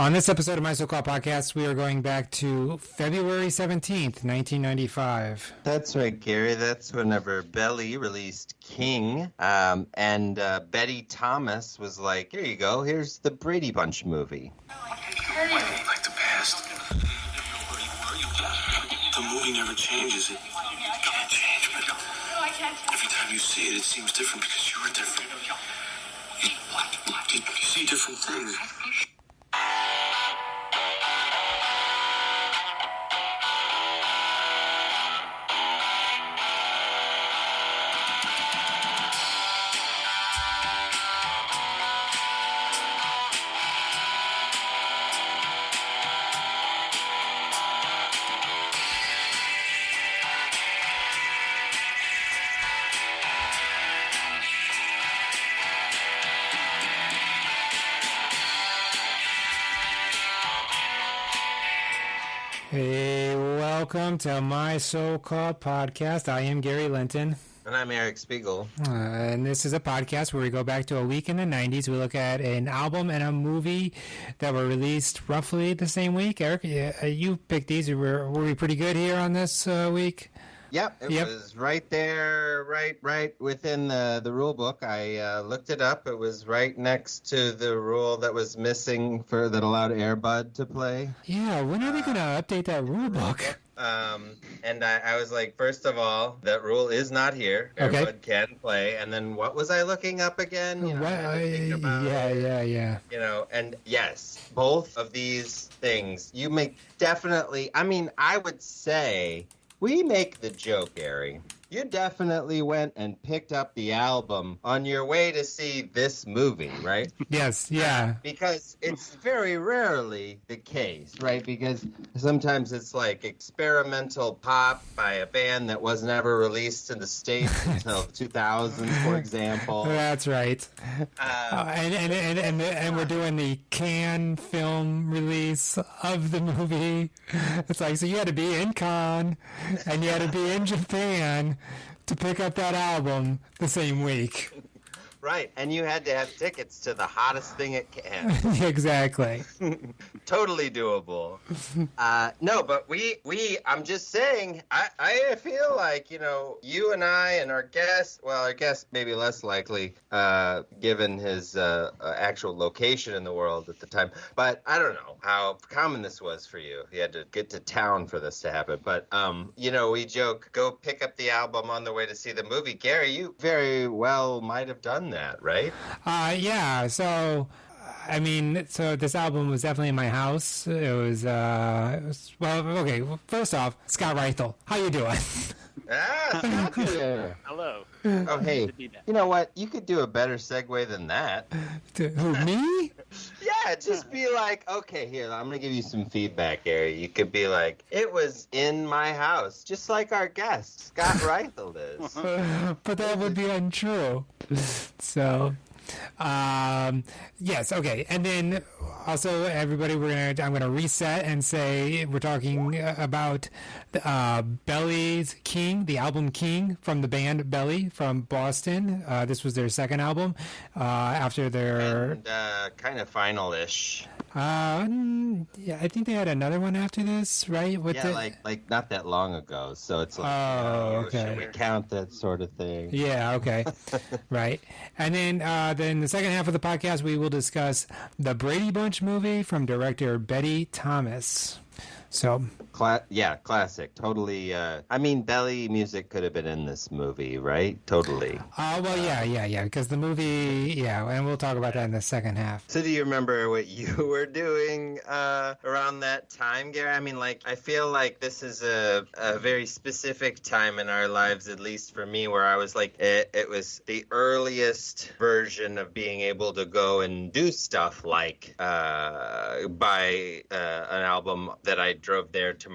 On this episode of My So-Called Podcast, we are going back to February 17th, 1995. That's right, Gary. That's whenever Belly released King, and Betty Thomas was like, here you go, here's the Brady Bunch movie. Like the past. The movie never changes. It can't change, but every time you see it, it seems different because you were different. You see different things. Hey, welcome to My So-Called Podcast. I am Gary Linton. And I'm Eric Spiegel. And this is a podcast where we go back to a week in the 90s. We look at an album and a movie that were released roughly the same week. Eric, you picked these. Were we pretty good here on this week? Yep, it was right there, right within the rule book. I looked it up. It was right next to the rule that was missing that allowed Airbud to play. Yeah, when are they going to update that rule book? And I was like, first of all, that rule is not here. Okay. Airbud can play. And then what was I looking up again? You know, I had to think about it. You know, and yes, both of these things, you make definitely, I mean, I would say... We make the joke, Gary. You definitely went and picked up the album on your way to see this movie, right? Yes, yeah. Because it's very rarely the case, right? Because sometimes it's like experimental pop by a band that was never released in the States until 2000, for example. That's right. And we're doing the Cannes film release of the movie. It's like, so you had to be in Cannes and you had to be in Japan to pick up that album the same week. Right, and you had to have tickets to the hottest thing at Cannes. Exactly. Totally doable. No, but I'm just saying, I feel like, you know, you and I and our guest maybe less likely, given his actual location in the world at the time, but I don't know how common this was for you. You had to get to town for this to happen, but, you know, we joke, go pick up the album on the way to see the movie. Gary, you very well might have done that, right? Yeah, so I mean, so this album was definitely in my house. It was well, okay, first off, Scott Reithel, how you doing? Scott here. Hello. Oh, hey, you know what? You could do a better segue than that. Who, me? Yeah, just be like, okay, here, I'm going to give you some feedback, Gary. You could be like, it was in my house, just like our guest, Scott Reithel is. But that would be untrue. So... yes, okay. And then also everybody, I'm gonna reset and say we're talking about Belly's King, the album King from the band Belly from Boston. This was their second album after their kind of final-ish. Yeah, I think they had another one after this, right? Like not that long ago. So it's like, okay. Should we count that sort of thing? Yeah, okay. Right. And then the second half of the podcast, we will discuss the Brady Bunch movie from director Betty Thomas. So, classic. Totally. I mean, Belly music could have been in this movie, right? Totally. Well, yeah. Because the movie, and we'll talk about that in the second half. So, do you remember what you were doing around that time, Gary? I mean, like, I feel like this is a very specific time in our lives, at least for me, where I was like, it was the earliest version of being able to go and do stuff like buy an album that I drove there to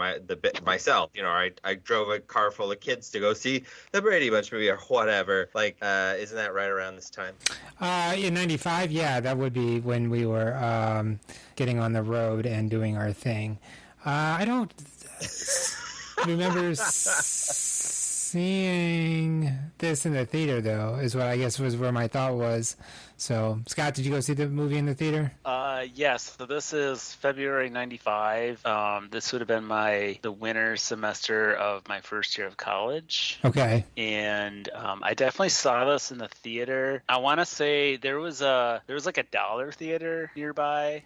myself. You know, I drove a car full of kids to go see the Brady Bunch movie or whatever. Like, isn't that right around this time? In 95, yeah, that would be when we were getting on the road and doing our thing. I don't remember seeing this in the theater, though, is what I guess was where my thought was. So, Scott, did you go see the movie in the theater? Yes. So this is February '95. This would have been the winter semester of my first year of college. Okay. And I definitely saw this in the theater. I want to say there was like a dollar theater nearby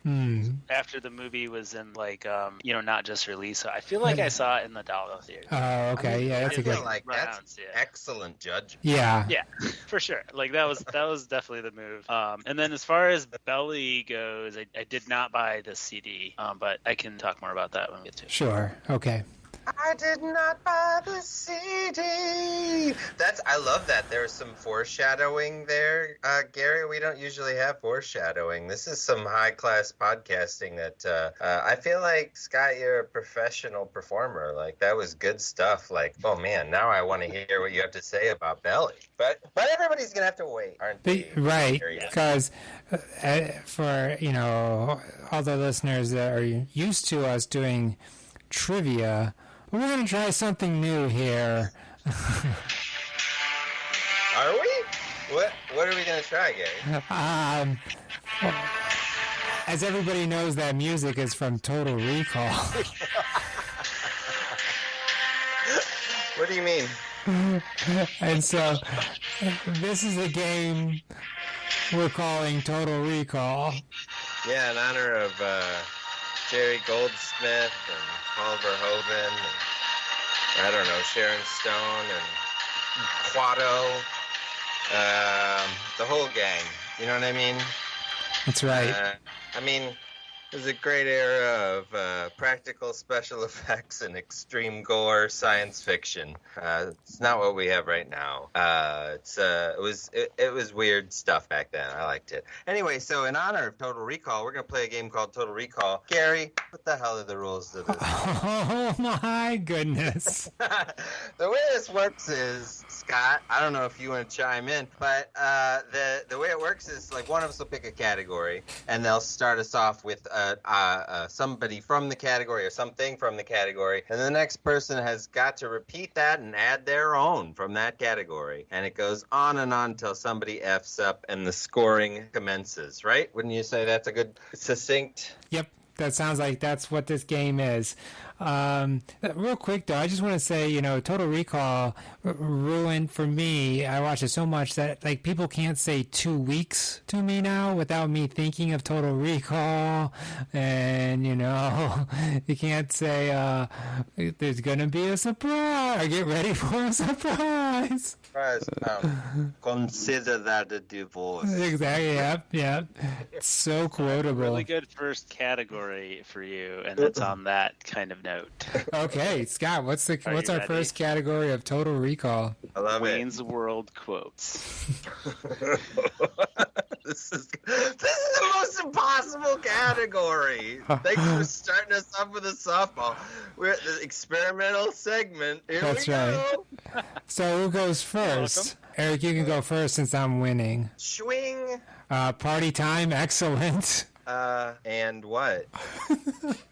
after the movie was in not just released. So I feel like I saw it in the dollar theater. Oh, okay. Yeah, that's a good. That's excellent judgment. Yeah. Yeah, for sure. Like that was definitely the move. And then as far as Belly goes, I did not buy the CD, but I can talk more about that when we get to it. Sure. Okay. I did not buy the CD. I love that. There's some foreshadowing there, Gary. We don't usually have foreshadowing. This is some high class podcasting that I feel like, Scott, you're a professional performer. Like that was good stuff. Like, oh man, now I want to hear what you have to say about Belly. But everybody's gonna have to wait, aren't they? Right, because for all the listeners that are used to us doing trivia, we're going to try something new here. Are we? What are we going to try, Gary? As everybody knows, that music is from Total Recall. What do you mean? And so, this is a game we're calling Total Recall. Yeah, in honor of Jerry Goldsmith and Oliver Hoven, and I don't know, Sharon Stone and Quado, the whole gang. You know what I mean? That's right. It was a great era of practical special effects and extreme gore science fiction. It's not what we have right now. It was weird stuff back then. I liked it. Anyway, so in honor of Total Recall, we're gonna play a game called Total Recall. Gary, what the hell are the rules to this? Oh my goodness! The way this works is, Scott, I don't know if you want to chime in, but the way it works is like one of us will pick a category, and they'll start us off with somebody from the category or something from the category, and the next person has got to repeat that and add their own from that category, and it goes on and on until somebody F's up and the scoring commences, right? Wouldn't you say that's a good succinct? Yep, that sounds like that's what this game is. Real quick though, I just want to say, Total Recall ruined for me. I watched it so much that like people can't say 2 weeks to me now without me thinking of Total Recall, and you can't say there's gonna be a surprise. Get ready for a surprise. Consider that a divorce. Exactly. Yep. It's so quotable. Really good first category for you, and it's on that kind of note. Okay, Scott, what's our ready? first category of Total Recall? I love Wayne's World quotes. This is the most impossible category. Thanks for starting us off with a softball. We're at the experimental segment. Here That's we go. right. So who goes first? Eric, you can go first since I'm winning. Swing. Party time, excellent. And what?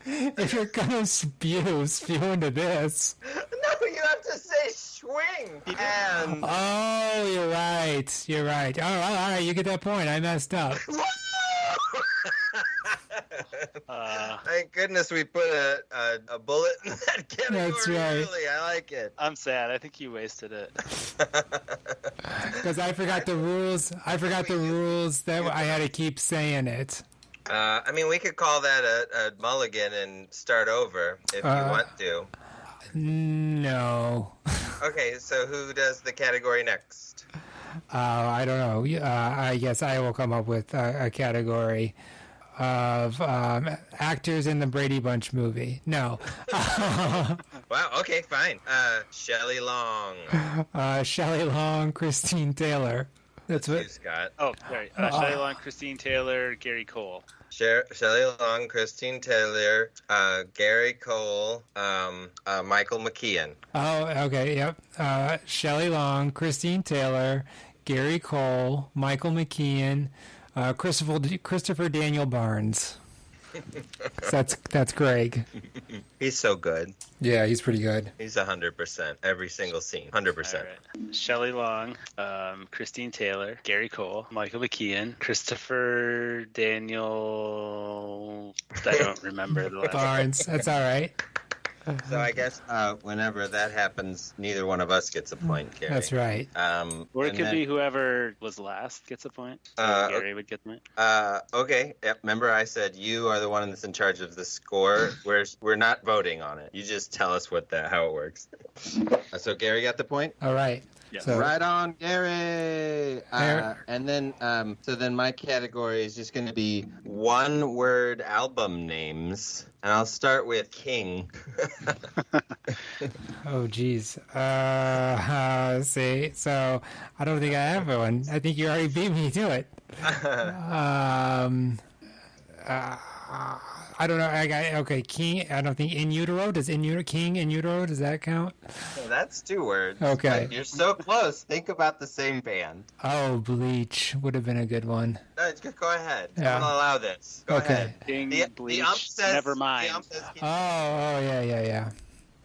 If you're gonna spew into this. No, you have to say swing. And Oh, you're right. All right, you get that point. I messed up. Thank goodness we put a bullet in that category. That's right. Really, I like it. I'm sad. I think you wasted it. Because I forgot the rules. That I had to keep saying it. We could call that a mulligan and start over if you want to. No. Okay, so who does the category next? I don't know. I guess I will come up with a category of actors in the Brady Bunch movie. No. Wow, okay, fine. Shelley Long. Shelley Long, Christine Taylor. That's what. You, Scott. Oh, sorry. Shelley Long, Christine Taylor, Gary Cole. Shelley Long, Christine Taylor, Gary Cole, Michael McKeon. Oh, okay, yep. Shelley Long, Christine Taylor, Gary Cole, Michael McKeon, Christopher Daniel Barnes. So that's Greg. He's so good. Yeah, he's pretty good. He's 100%. Every single scene. 100%. All right. Shelley Long, Christine Taylor, Gary Cole, Michael McKean, Christopher Daniel. I don't remember the last name. Barnes. That's all right. So I guess whenever that happens, neither one of us gets a point, Gary. That's right. Or it could be whoever was last gets a point. Gary would get the point. Okay. Yep. Remember, I said you are the one that's in charge of the score. We're not voting on it. You just tell us how it works. So Gary got the point. All right. Yes. So, Right on, Gary. And then, so then my category is just going to be one-word album names, and I'll start with King. oh, geez. See, so I don't think I have one. I think you already beat me to it. I don't know. Okay, King. I don't think In Utero. King In Utero? Does that count? That's 2 words. Okay. But you're so close. Think about the same band. Oh, Bleach would have been a good one. No, go ahead. Yeah. I'm gonna allow this. Go Okay. ahead. King, Bleach, the ump says, never mind. The ump says King. Oh, yeah.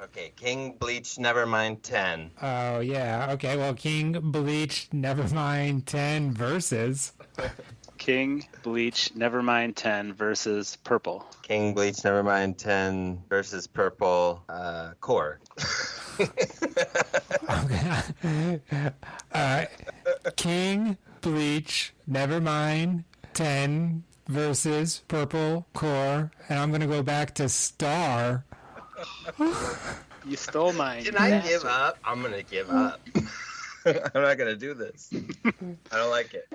Okay, King, Bleach, Nevermind, 10. Oh, yeah. Okay, well, King, Bleach, Nevermind, 10 versus. King, Bleach, Nevermind 10 versus Purple. King, Bleach, Nevermind, 10 versus Purple, Core. King, Bleach, Nevermind, 10 versus Purple Core, and I'm gonna go back to Star. You stole mine. Can I give up? I'm gonna give up. I'm not gonna do this. I don't like it.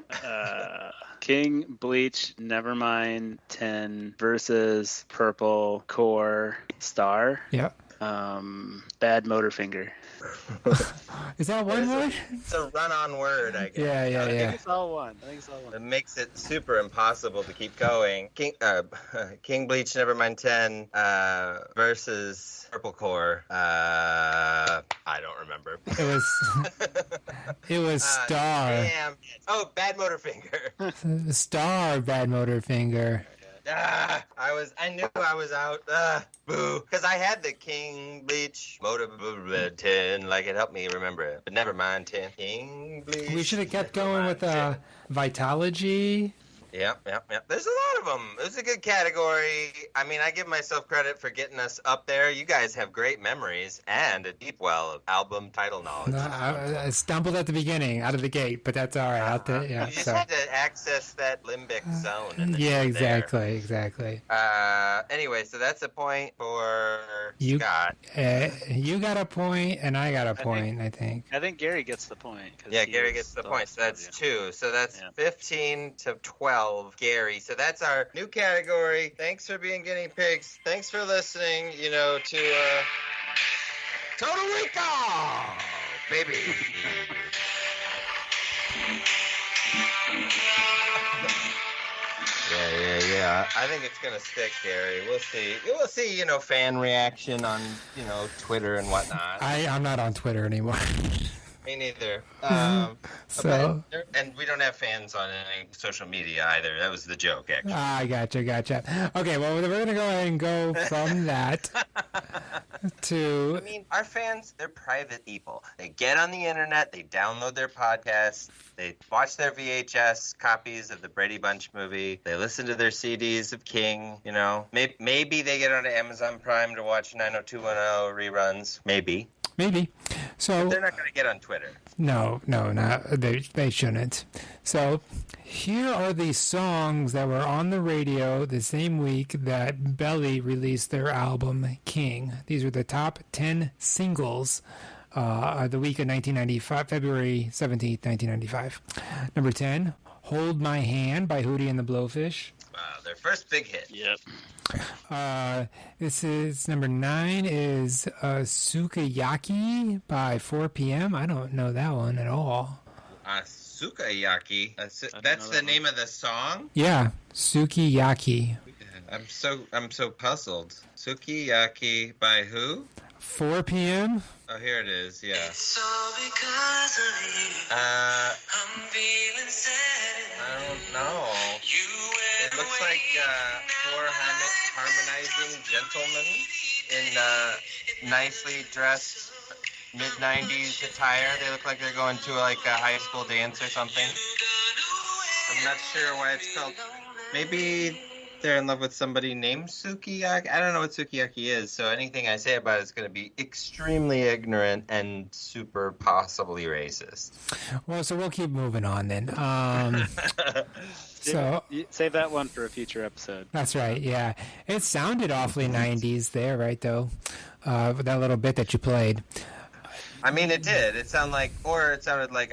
King, Bleach, Nevermind 10 versus Purple Core Star. Yep. Bad Motorfinger. Is that one word? It's a run-on word, I guess. Yeah. I think it's all one. It makes it super impossible to keep going. King Bleach, Nevermind 10 versus Purple Core. I don't remember. It was Star. Damn. Oh, Bad Motorfinger. Star, Bad Motorfinger. I knew I was out. Boo. Because I had the King Bleach Motor 10. Like, it helped me remember it. But never mind, 10. King Bleach. We should have kept going with Vitology. Yep. There's a lot of them. It's a good category. I mean, I give myself credit for getting us up there. You guys have great memories and a deep well of album title knowledge. I stumbled at the beginning, out of the gate, but that's all right. You just had to access that limbic zone. And yeah, exactly. Anyway, so that's a point for Scott. Scott. You got a point, and I got a point, I think. I think Gary gets the point. Yeah, Gary gets the point. So that's 2. So that's 15 to 12, Gary. So that's our new category. Thanks for being guinea pigs. Thanks for listening, to Total Recall, baby. Yeah. I think it's gonna stick, Gary. We'll see. We'll see. Fan reaction on Twitter and whatnot. I'm not on Twitter anymore. Me neither. So, and we don't have fans on any social media either. That was the joke, actually. I gotcha. Okay, well, we're going to go ahead and go from that to... I mean, our fans, they're private people. They get on the internet, they download their podcasts, they watch their VHS copies of the Brady Bunch movie, they listen to their CDs of King, Maybe they get onto Amazon Prime to watch 90210 reruns. Maybe. So but they're not going to get on Twitter. No, they shouldn't. So here are the songs that were on the radio the same week that Belly released their album King. These are the top 10 singles the week of 1995, February 17th, 1995. Number 10, Hold My Hand by Hootie and the Blowfish. Their first big hit. Yep. This is number 9 is Sukiyaki by 4 p.m. I don't know that one at all. Sukiyaki. That's the name of the song? Yeah, Sukiyaki. I'm so puzzled. Sukiyaki by who? 4 p.m. Oh, here it is. Yeah. It's all because of you. I'm feeling sad. I don't know. You were Looks like four harmonizing gentlemen in nicely dressed mid-90s attire. They look like they're going to like a high school dance or something. I'm not sure why it's called. Maybe they're in love with somebody named Sukiyaki. I don't know what Sukiyaki is, so anything I say about it is going to be extremely ignorant and super possibly racist. Well, so we'll keep moving on then. So Save that one for a future episode. that's right. Yeah, it sounded awfully 90s there, right? Though, with that little bit that you played. I mean, it did. It sounded like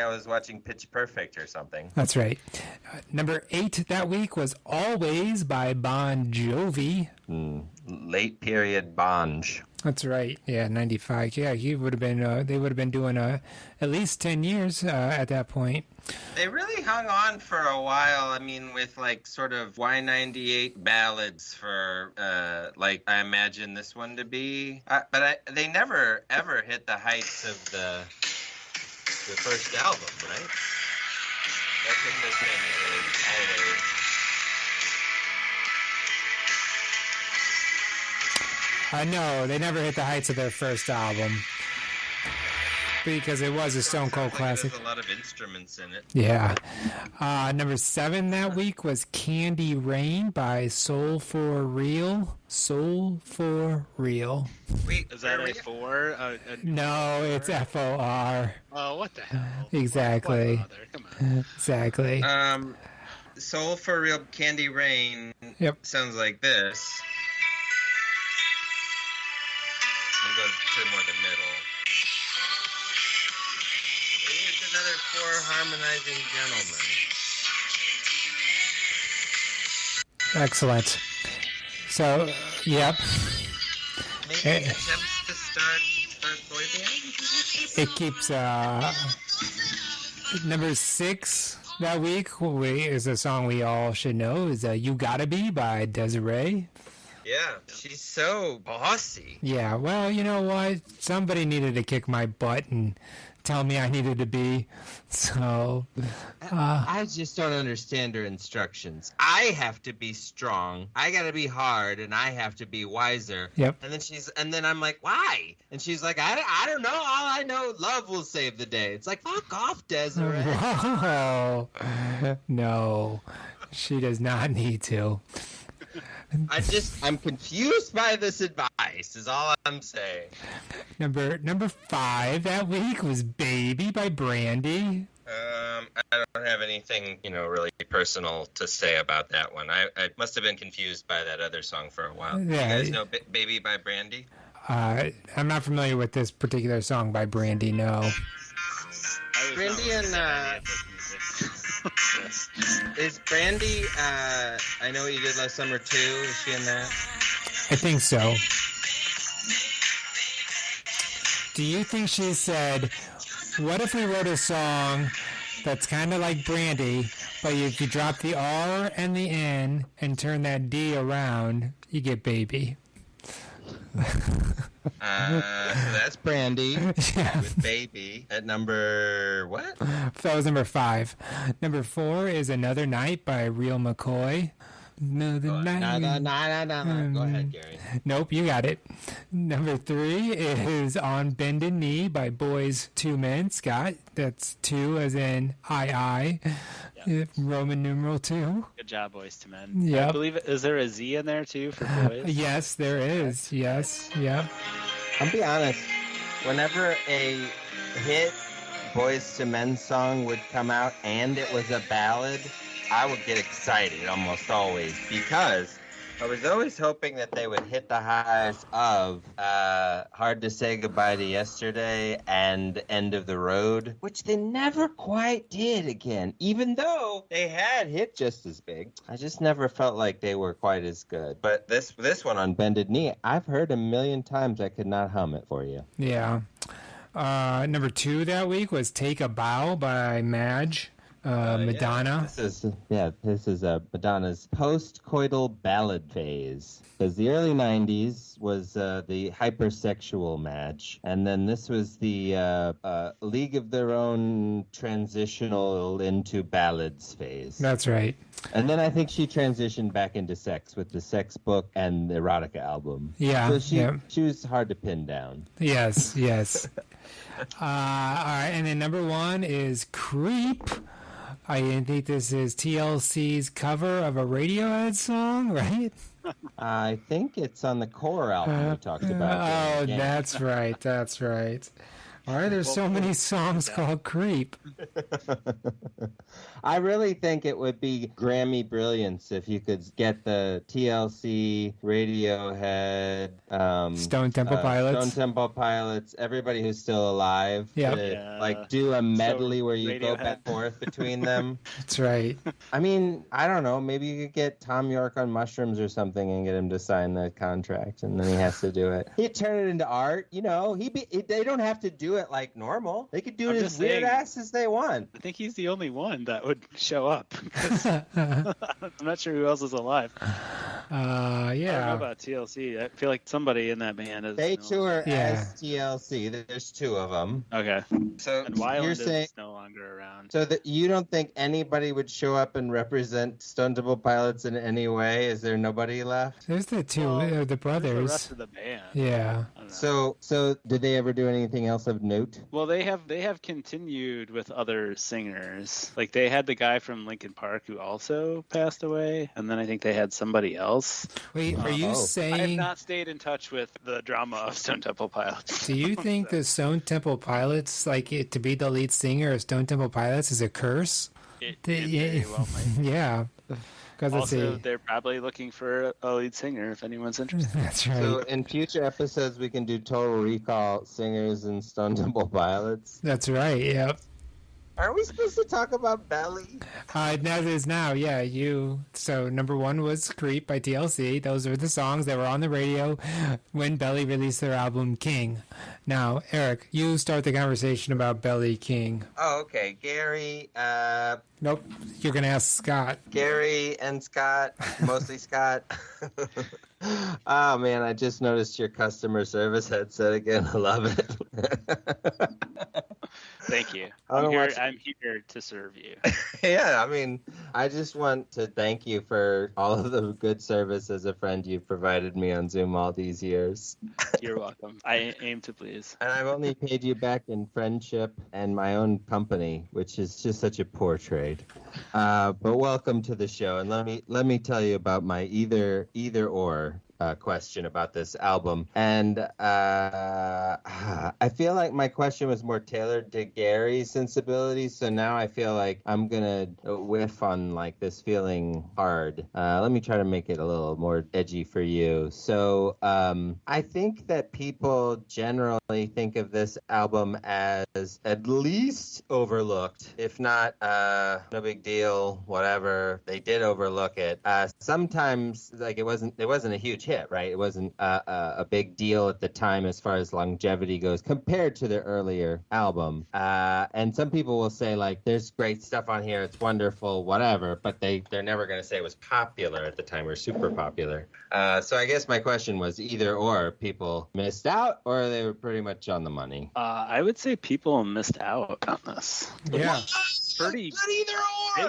I was watching Pitch Perfect or something. That's right. Number 8 that week was "Always" by Bon Jovi. Late period Bonge. That's right. Yeah, 95. Yeah, he would have been. They would have been doing at least 10 years at that point. They really hung on for a while. I mean, with like sort of Y98 ballads for like I imagine this one to be. They never ever hit the heights of the first album, right? That's what this thing is always. No, they never hit the heights of their first album because it was a Stone Cold classic. There's a lot of instruments in it. Yeah. Number 7 that week was "Candy Rain" by Soul for Real. Soul for Real. Wait, Is that a 4? No, it's FOR. Oh, what the hell? Exactly. Why bother? Come on. Exactly. Soul for Real, Candy Rain. Yep. Sounds like this. We'll go to more the middle. Here's another 4 harmonizing gentlemen. Excellent. So, yep. Maybe attempts to start boy band? It keeps number 6 that week is a song we all should know is "You Gotta Be" by Desiree. Yeah, she's so bossy. Yeah, well, you know what? Somebody needed to kick my butt and tell me I needed to be. So, I just don't understand her instructions. I have to be strong. I gotta be hard, and I have to be wiser. Yep. And then I'm like, why? And she's like, I don't know. All I know, love will save the day. It's like, fuck off, Desiree. Whoa. No, she does not need to. I'm confused by this advice, is all I'm saying. Number 5 that week was "Baby" by Brandy. I don't have anything, really personal to say about that one. I must have been confused by that other song for a while. Yeah. You guys know Baby by Brandy? I'm not familiar with this particular song by Brandy, no. Brandy and, is Brandy, I Know What You Did Last Summer too? Is she in that? I think so. Do you think she said, what if we wrote a song that's kind of like Brandy, but if you drop the R and the N and turn that D around, you get "Baby"? So that's Brandy Yeah. with "Baby" at number what? That was number 5. Number 4 is "Another Night" by Real McCoy. Another night. No. Go ahead, Gary. Nope, you got it. Number 3 is "On Bended Knee" by Boys II Men. Scott, that's 2 as in I. Roman numeral 2. Good job, Boys to Men. Yep. I believe, is there a Z in there too for boys? Yes, there is. Yes, yep. I'll be honest. Whenever a hit Boys to Men song would come out and it was a ballad, I would get excited almost always because I was always hoping that they would hit the highs of Hard to Say Goodbye to Yesterday and End of the Road, which they never quite did again, even though they had hit just as big. I just never felt like they were quite as good. But this one on Bended Knee, I've heard a million times. I could not hum it for you. Yeah. Number 2 that week was "Take a Bow" by Madge. Madonna. This is Madonna's post-coital ballad phase. Because the early 90s, was the hypersexual match, and then this was the League of Their Own transitional into ballads phase. That's right. And then I think she transitioned back into sex with the sex book and the erotica album. Yeah. So she was hard to pin down. Yes. All right, and then number 1 is Creep. I think this is TLC's cover of a Radiohead song, right? I think it's on the Core album we talked about. Oh, that's right. All right, there's so many songs called Creep. I really think it would be Grammy brilliance if you could get the TLC, Radiohead, Stone Temple Pilots, everybody who's still alive. Yeah. Like do a medley where you go Radiohead. back and forth between them. That's right. I mean, I don't know. Maybe you could get Tom York on mushrooms or something and get him to sign the contract, and then he has to do it. He'd turn it into art. You know, they don't have to do it like normal. They could do it as weird ass as they want. I think he's the only one that would show up. I'm not sure who else is alive. I don't know about TLC. I feel like somebody in that band is. They tour as TLC. There's 2 of them. Okay. So And Wyland you're saying is no longer around. so that you don't think anybody would show up and represent Stone Temple Pilots in any way? Is there nobody left? There's the 2, the Who's the brothers. rest of the band? Yeah. I don't know. So did they ever do anything else of note? Well, they have continued with other singers. Like they had the guy from Linkin Park who also passed away, and then I think they had somebody else. Wait, are you I have saying? not stayed in touch with the drama of Stone Temple Pilots. Do you think the Stone Temple Pilots, like to be the lead singer of Stone Temple Pilots, is a curse? It very well might be. Yeah. Because Also, they're probably looking for a lead singer if anyone's interested. That's right. So in future episodes, we can do Total Recall singers and Stone Temple Pilots. That's right. Yep. Are we supposed to talk about Belly? That is now. Yeah, you. So number 1 was "Creep" by TLC. Those were the songs that were on the radio when Belly released their album King. Now, Eric, you start the conversation about Belly King. Oh, okay. Gary, Nope, you're gonna ask Scott. Gary and Scott, mostly Scott. Oh man, I just noticed your customer service headset again. I love it. Thank you. I'm I'm here to serve you. Yeah, I mean, I just want to thank you for all of the good service as a friend you've provided me on Zoom all these years. You're welcome. I aim to please. And I've only paid you back in friendship and my own company, which is just such a poor trade. But welcome to the show, and let me tell you about my either or question about this album. And I feel like my question was more tailored to Gary's sensibilities, so now I feel like I'm gonna whiff on like this feeling hard. Let me try to make it a little more edgy for you. So I think that people generally think of this album as at least overlooked, if not no big deal, whatever. They did overlook it. Sometimes like it wasn't a huge hit, right? It wasn't a big deal at the time as far as longevity goes compared to their earlier album. And some people will say like, there's great stuff on here, it's wonderful, whatever, but they're never going to say it was popular at the time or super popular. So I guess my question was either or, people missed out or they were pretty much on the money. I would say people missed out on this. Yeah. Pretty Not either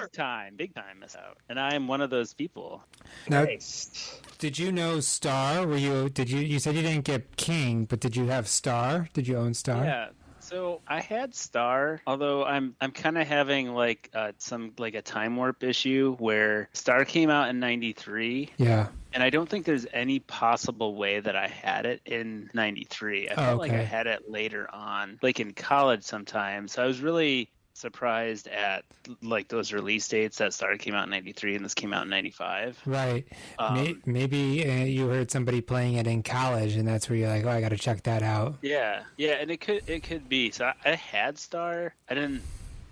or! big time miss out, and I am one of those people. Now, Nice. did you know Star? You said you didn't get King, but did you have Star? Did you own Star? Yeah. So I had Star, although I'm kind of having like a time warp issue where Star came out in '93. Yeah. And I don't think there's any possible way that I had it in '93. I felt like I had it later on, like in college sometime. So I was really surprised at like those release dates that Star came out in '93 and this came out in '95. Right. Maybe you heard somebody playing it in college, and that's where you're like, oh, I got to check that out. Yeah, and it could be. So I had Star.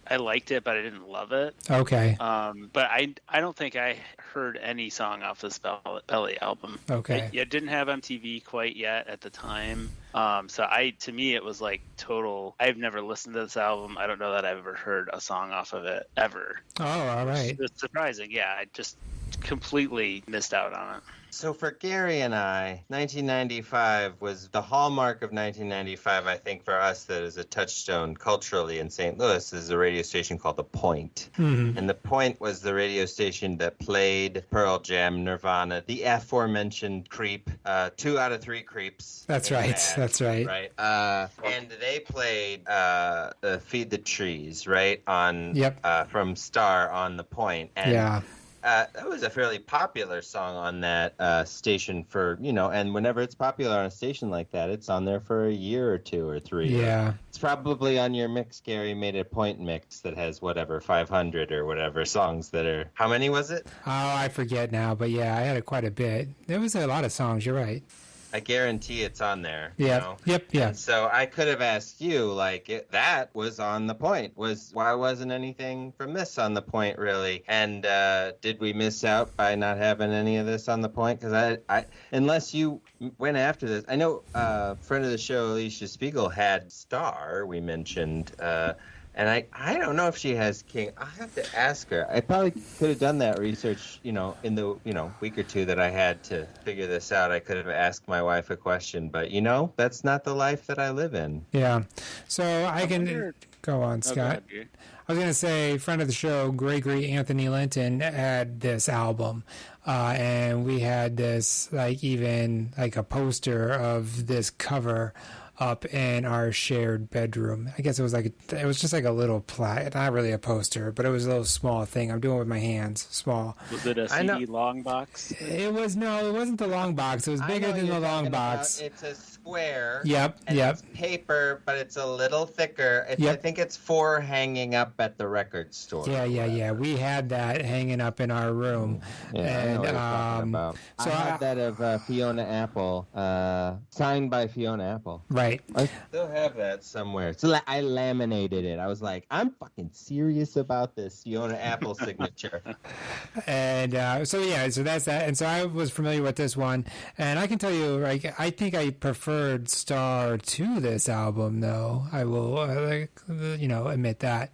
I liked it, but I didn't love it. Okay. But I don't think I heard any song off this Belly album. Okay. It didn't have MTV quite yet at the time. So to me, it was like total. I've never listened to this album. I don't know that I've ever heard a song off of it ever. Oh, all right. It's surprising. Yeah, I just completely missed out on it. So for Gary and I, 1995 was the hallmark of 1995, I think, for us that is a touchstone culturally in St. Louis is a radio station called The Point. Mm-hmm. And The Point was the radio station that played Pearl Jam, Nirvana, the aforementioned Creep, 2 out of 3 Creeps. That's right. That's right. Right. And they played Feed the Trees, right, on from Star on The Point. And yeah. That was a fairly popular song on that station for, and whenever it's popular on a station like that, it's on there for a year or 2 or 3. Yeah. It's probably on your mix, Gary made a Point mix that has 500 or whatever songs that are, how many was it? Oh, I forget now, but yeah, I had it quite a bit. There was a lot of songs, you're right. I guarantee it's on there. Yeah. Yep. Yeah. And so I could have asked you, that was on The Point. Why wasn't anything from this on The Point, really? And did we miss out by not having any of this on The Point? Because I unless you went after this, I know friend of the show, Alicia Spiegel, had Star. We mentioned. And I don't know if she has King. I'll have to ask her. I probably could have done that research, in the, week or 2 that I had to figure this out. I could have asked my wife a question, but, that's not the life that I live in. Yeah. So I can go on, Scott. Go ahead, I was going to say, friend of the show, Gregory Anthony Linton had this album. And we had this, even a poster of this cover up in our shared bedroom. I guess it was just like a little plaque, not really a poster, but it was a little small thing. I'm doing it with my hands, small. Was it a CD long box? It wasn't the long box. It was bigger than the long box. It's a square. Yep. It's paper, but it's a little thicker. I think it's 4 hanging up at the record store. Yeah. We had that hanging up in our room. Yeah, I know what you're talking about. So I had that of Fiona Apple, signed by Fiona Apple. Right. I still have that somewhere. So I laminated it. I was like, I'm fucking serious about this Fiona Apple signature. And so that's that. And so I was familiar with this one, and I can tell you, I think I preferred Star to this album, though. I will, admit that.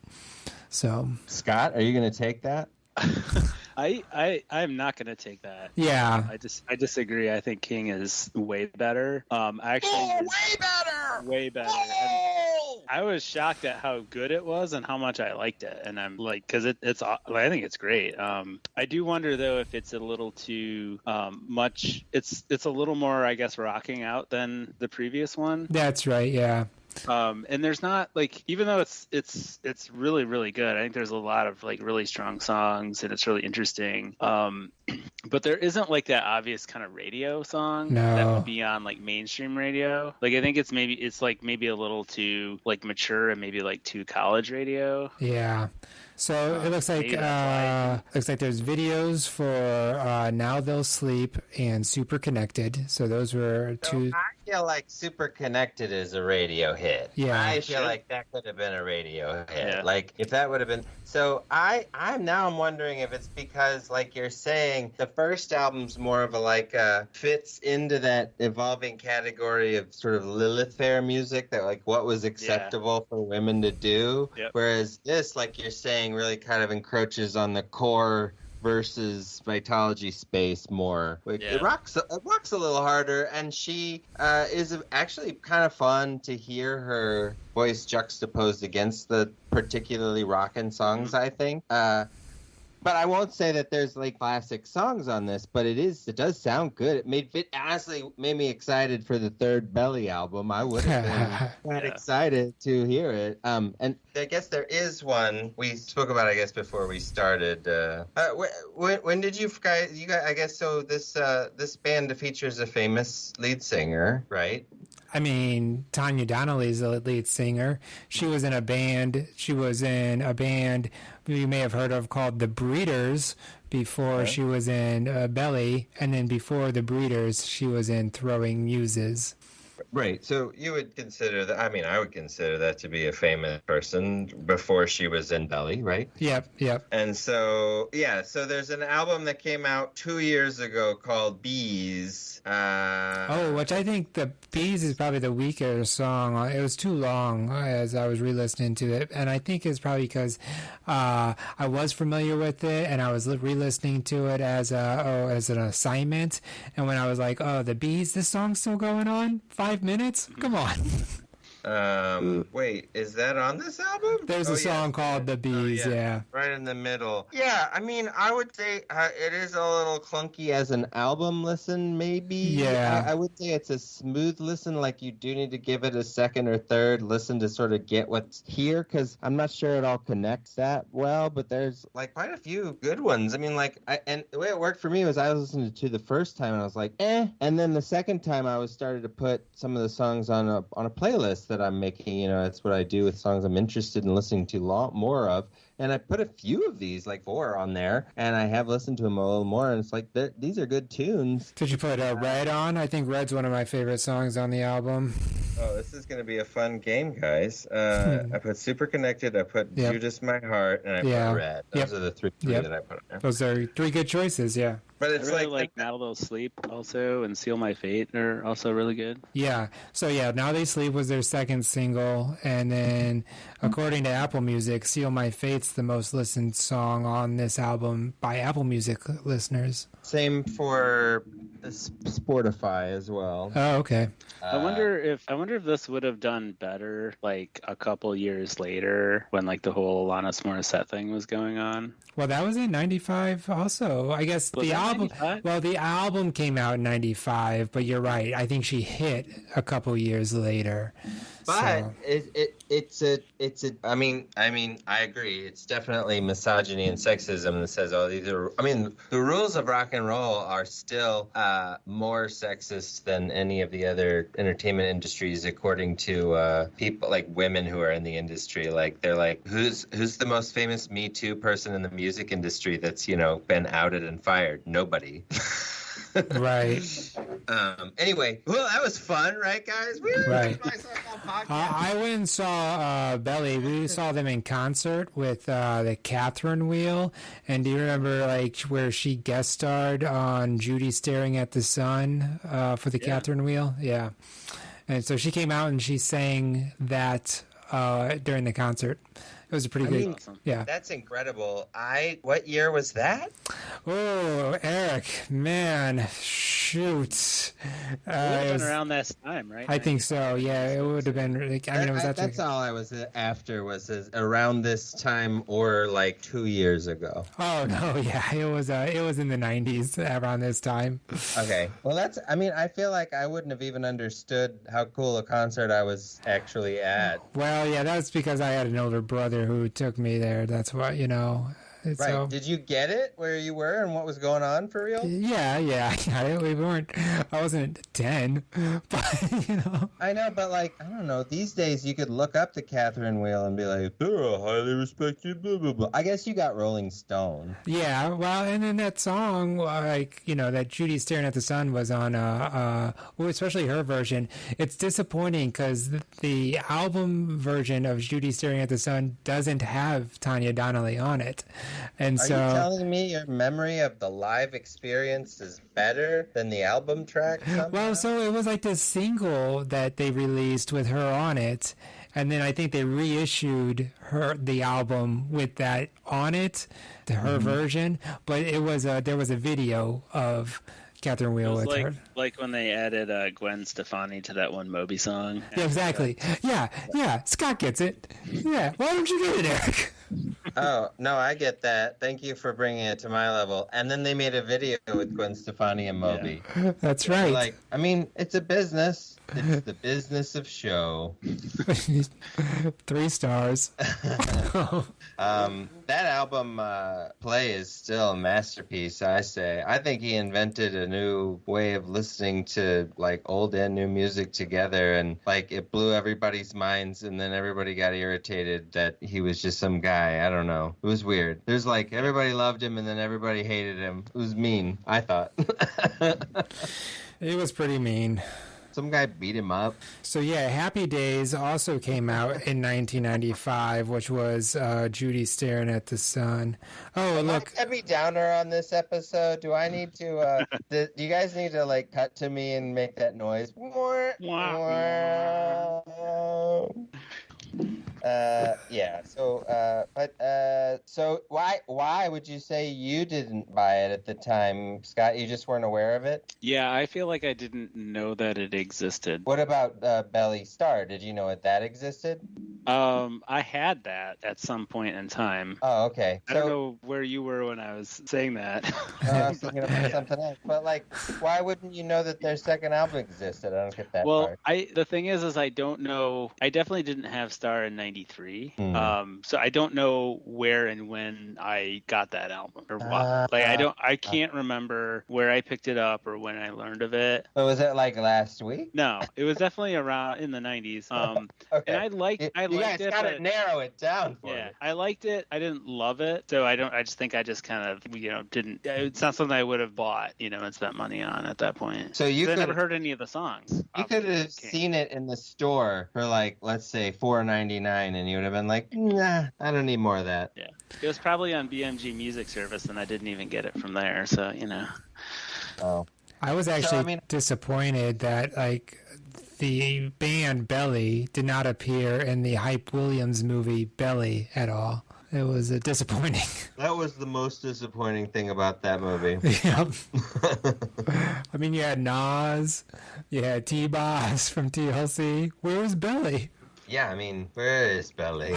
So, Scott, are you going to take that? I'm not going to take that. Yeah. I disagree. I think King is way better. Way better. Way better. Oh! I was shocked at how good it was and how much I liked it. And I'm like, because it's I think it's great. I do wonder though if it's a little too much. It's a little more, I guess, rocking out than the previous one. That's right. Yeah. And there's not even though it's really, really good, I think there's a lot of really strong songs and it's really interesting. But there isn't that obvious kind of radio song that would be on mainstream radio. I think it's maybe a little too mature and maybe too college radio. Yeah. So it looks like there's videos for Now They'll Sleep and Super Connected. So those were two. I feel like Super Connected is a radio hit. Yeah. I feel like that could have been a radio hit. Yeah. If that would have been. So I'm wondering if it's because you're saying the first album's more of a fits into that evolving category of sort of Lilith Fair music that what was acceptable for women to do. Yep. Whereas this, you're saying, really kind of encroaches on the core versus Vitology space more. It rocks a little harder, and she is actually kind of fun to hear her voice juxtaposed against the particularly rockin' songs, I think. But I won't say that there's classic songs on this, but it does sound good. It honestly made me excited for the third Belly album. I would have been quite excited to hear it. And I guess there is one we spoke about, I guess, before we started. When did you guys, I guess, so this band features a famous lead singer, right? I mean, Tanya Donnelly's the lead singer. She was in a band you may have heard of called The Breeders before she was in Belly, and then before The Breeders, she was in Throwing Muses. Right. So you would consider that, I would consider that to be a famous person before she was in Belly, right? Yep. And so, so there's an album that came out 2 years ago called Bees. which I think the Bees is probably the weaker song. It was too long as I was re-listening to it, and I think it's probably because I was familiar with it and I was re-listening to it as an assignment. And when I was like, "Oh, the Bees, this song's still going on? 5 minutes? Come on!" Wait, is that on this album? There's a song called The Bees, yeah. Right in the middle. Yeah, I mean, I would say it is a little clunky as an album listen, maybe. Yeah. I would say it's a smooth listen, like you do need to give it a second or third listen to sort of get what's here, because I'm not sure it all connects that well, but there's like quite a few good ones. I mean, and the way it worked for me was I was listening to the first time and I was like, and then the second time I was started to put some of the songs on a playlist that I'm making. That's what I do with songs I'm interested in listening to more of. And I put a few of these, like 4 on there, and I have listened to them a little more, and it's like, these are good tunes. Did you put Red on? I think Red's one of my favorite songs on the album. Oh, this is going to be a fun game, guys. I put Super Connected, I put Judas My Heart, and I put Red. Those are the three that I put on there. Those are 3 good choices, yeah. But it's I really like Now They'll Sleep also, and Seal My Fate are also really good. Yeah. So, Now They Sleep was their second single, and then according to Apple Music, Seal My Fate's the most listened song on this album by Apple Music listeners. Same for Spotify as well. Oh, okay. I wonder if this would have done better like a couple years later when like the whole Alanis Morissette thing was going on. Well, that was in 95 also. I guess the album 95? Well, the album came out in 95, but you're right. I think she hit a couple years later. But I mean, I agree. It's definitely misogyny and sexism that says, the rules of rock and roll are still more sexist than any of the other entertainment industries, according to people like women who are in the industry. Like, they're like, who's the most famous Me Too person in the music industry that's, been outed and fired? Nobody. Right. Anyway, well, that was fun, right, guys? Right. I went and saw Belly. We saw them in concert with the Catherine Wheel. And do you remember, where she guest starred on Judy Staring at the Sun for the Catherine Wheel? Yeah. And so she came out and she sang that during the concert. It was a pretty good. Awesome. Yeah. That's incredible. What year was that? Oh, Eric, man, shoot. It would have been around that time, right? I think so. Yeah, it would have been. It was that's all I was after was around this time or 2 years ago. Oh no, yeah, it was in the 90s around this time. Okay, well I feel like I wouldn't have even understood how cool a concert I was actually at. Well, yeah, that's because I had an older brother who took me there. That's what, Right. So, did you get it where you were and what was going on for real? Yeah. I wasn't 10, but, I know, but I don't know. These days you could look up the Catherine Wheel and be like, they're a highly respected blah, blah, blah. I guess you got Rolling Stone. Yeah, well, and then that song, that Judy Staring at the Sun was on, especially her version. It's disappointing because the album version of Judy Staring at the Sun doesn't have Tanya Donnelly on it. And Are you telling me your memory of the live experience is better than the album track somehow? Well, so it was this single that they released with her on it, and then I think they reissued the album with that on it, her version. But it was there was a video of Catherine Wheel with her. Like when they added Gwen Stefani to that one Moby song. Yeah, exactly. Yeah. Scott gets it. Yeah. Why don't you get it, Eric? Oh, no, I get that. Thank you for bringing it to my level. And then they made a video with Gwen Stefani and Moby. Yeah. That's right. It's a business. It's the business of show. 3 stars. That album play is still a masterpiece, I say. I think he invented a new way of listening to old and new music together, and it blew everybody's minds, and then everybody got irritated that he was just some guy. I don't know. It was weird. There's everybody loved him and then everybody hated him. It was mean, I thought. It was pretty mean. some guy beat him up. So yeah, Happy Days also came out in 1995, which was Judy staring at the sun. Oh, look. Debbie Downer on this episode. Do I need to? Do you guys need to like cut to me and make that noise? Yeah. So why would you say you didn't buy it at the time, Scott? You just weren't aware of it? Yeah, I feel like I didn't know that it existed. What about Belly Star? Did you know that existed? I had that at some point in time. Oh, okay. I don't know where you were when I was saying that. I was thinking about something else. But like, why wouldn't you know that their second album existed? I don't get that part. The thing is I don't know. I definitely didn't have Star in '93. So I don't know where and when I got that album or what. I can't remember where I picked it up or when I learned of it. So was it like last week? No, it was definitely around in the '90s. Okay. And I liked it. You guys gotta narrow it down for me. I liked it. I didn't love it, so I just think I just kind of didn't. It's not something I would have bought, and spent money on at that point. So I never heard any of the songs. You could have seen it in the store for like, let's say $4.99, and you would have been like, nah, I don't need more of that. Yeah, it was probably on BMG Music Service, and I didn't even get it from there. So Oh. I was actually disappointed that the band Belly did not appear in the Hype Williams movie Belly at all. It was disappointing. That was the most disappointing thing about that movie. Yep. I mean, you had Nas, you had T-Boz from TLC. Where was Belly? Yeah, I mean, where is Belly?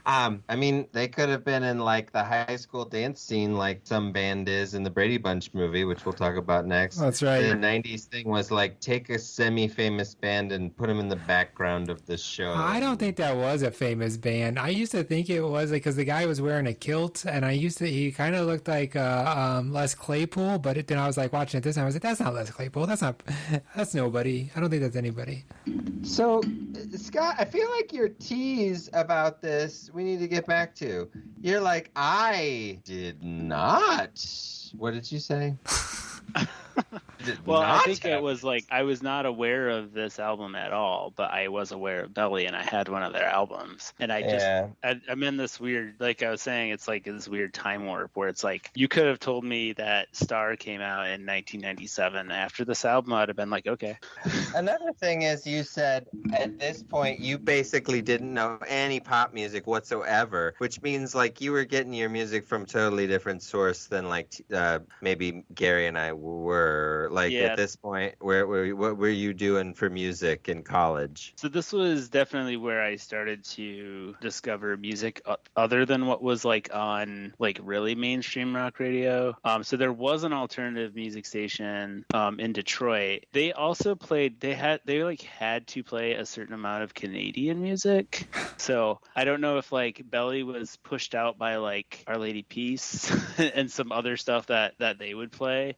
I mean, they could have been in like the high school dance scene, like some band is in the Brady Bunch movie, which we'll talk about next. That's right. The '90s thing was like take a semi-famous band and put them in the background of the show. I don't think that was a famous band. I used to think it was because the guy was wearing a kilt, and he kind of looked like Les Claypool. But then I was like watching it this time. I was like, that's not Les Claypool. That's nobody. I don't think that's anybody. So, Scott, I feel like your tease about this, we need to get back to. You're like, I did not. What did you say? Well, I think it was like I was not aware of this album at all, but I was aware of Belly, and I had one of their albums, and I'm in this weird, like I was saying, it's like this weird time warp where it's like you could have told me that Star came out in 1997 after this album, I'd have been like, okay. Another thing is, you said at this point you basically didn't know any pop music whatsoever, which means like you were getting your music from totally different source than like maybe Gary and I were. Like at this point, what were you doing for music in college? So this was definitely where I started to discover music other than what was like on like really mainstream rock radio. So there was an alternative music station in Detroit. They also played. They had to play a certain amount of Canadian music. So I don't know if like Belly was pushed out by like Our Lady Peace and some other stuff that they would play.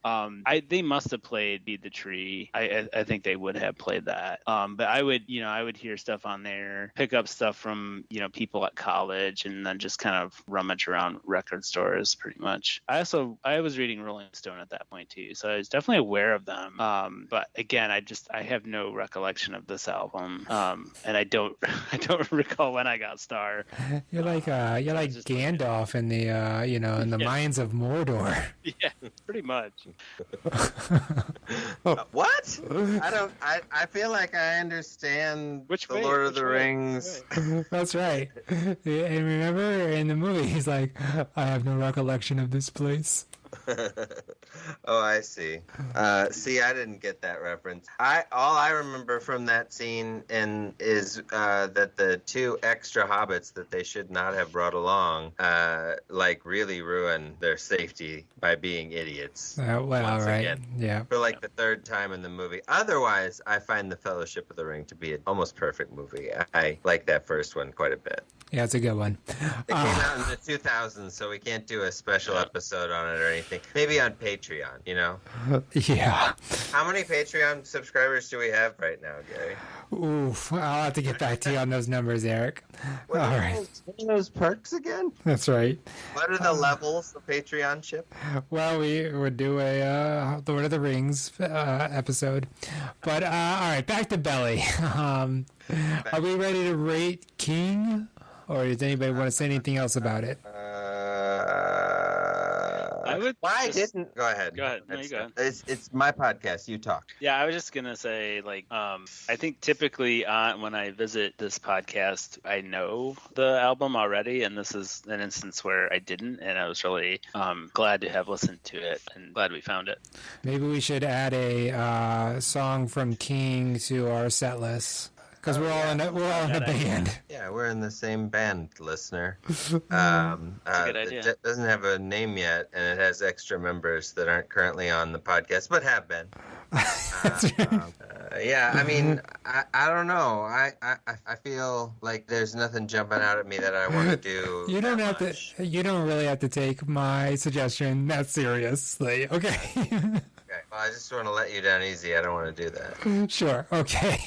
They must have played Beat the Tree. I think they would have played that. But I would hear stuff on there, pick up stuff from, people at college, and then just kind of rummage around record stores pretty much. I was reading Rolling Stone at that point too, so I was definitely aware of them. But again, I have no recollection of this album. And I don't recall when I got Star. You're like Gandalf in the in the Mines of Mordor. Yeah, pretty much. What? I feel like I understand the Lord of the Rings. That's right. And remember in the movie, he's like, I have no recollection of this place. Oh, I see. I didn't get that reference. All I remember from that scene is that the two extra hobbits that they should not have brought along, really ruin their safety by being idiots. Once again, yeah. For like the third time in the movie. Otherwise, I find the Fellowship of the Ring to be an almost perfect movie. I like that first one quite a bit. Yeah, it's a good one. It came out in the 2000s, so we can't do a special episode on it or anything. Maybe on Patreon, Yeah. How many Patreon subscribers do we have right now, Gary? Oof, I'll have to get back to you on those numbers, Eric. What All are right. those perks again? That's right. What are the levels of Patreonship? Well, we would do a Lord of the Rings episode. But, all right, back to Belly. Are we ready to rate King? Or does anybody want to say anything else about it? I would. Why didn't? Go ahead. Go ahead. No, you go ahead. It's my podcast. You talk. Yeah, I was just gonna say, like, I think typically when I visit this podcast, I know the album already, and this is an instance where I didn't, and I was really glad to have listened to it, and glad we found it. Maybe we should add a song from King to our set list. Because we're all in a band. Yeah, we're in the same band, listener. That's a good idea. It doesn't have a name yet, and it has extra members that aren't currently on the podcast, but have been. Yeah, I mean, I don't know. I feel like there's nothing jumping out at me that I want to do. You don't have to. You don't really have to take my suggestion that seriously. Okay. Okay. Well, I just want to let you down easy. I don't want to do that. Sure. Okay.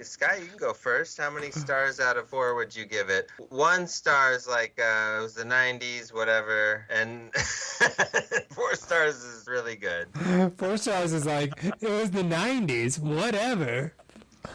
Sky, you can go first. How many stars out of 4 would you give it? 1 star is like it was the 90s, whatever, and 4 stars is really good. 4 stars is like it was the 90s, whatever.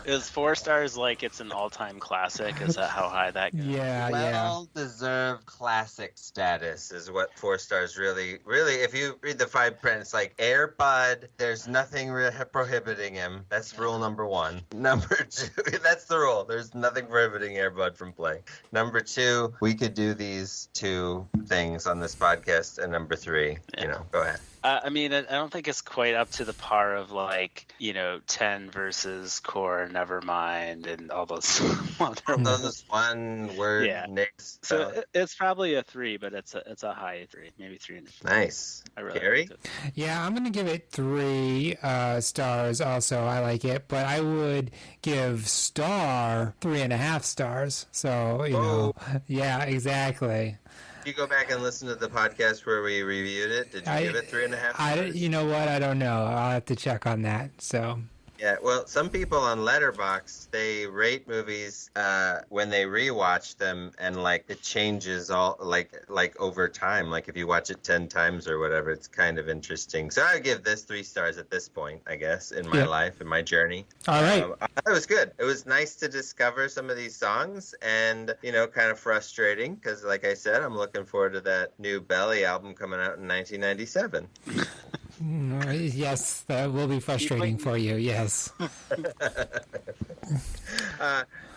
Is 4 stars like it's an all-time classic? Is that how high that goes? Yeah, yeah. Well-deserved classic status is what 4 stars really. If you read the fine print, it's like Air Bud. There's nothing prohibiting him. That's rule number 1. Number 2, that's the rule. There's nothing prohibiting Air Bud from playing. Number 2, we could do these 2 things on this podcast, and number 3, go ahead. I mean, I don't think it's quite up to the par of 10 versus Core, Nevermind, and all those other ones. Those one-word nicks. So it's probably a 3, but it's a high 3, maybe 3.5. Nice. I really Gary? liked it. Yeah, I'm gonna give it 3 stars. Also, I like it, but I would give Star 3.5 stars. So yeah, exactly. You go back and listen to the podcast where we reviewed it. Did you give it 3.5 stars? You know what? I don't know. I'll have to check on that. So. Yeah, well, some people on Letterboxd, they rate movies when they rewatch them, and it changes all like over time. Like if you watch it 10 times or whatever, it's kind of interesting. So I would give this 3 stars at this point, I guess, in my life, in my journey. All right. It was good. It was nice to discover some of these songs, and kind of frustrating because, like I said, I'm looking forward to that new Belly album coming out in 1997. Yes, that will be frustrating for you. Yes.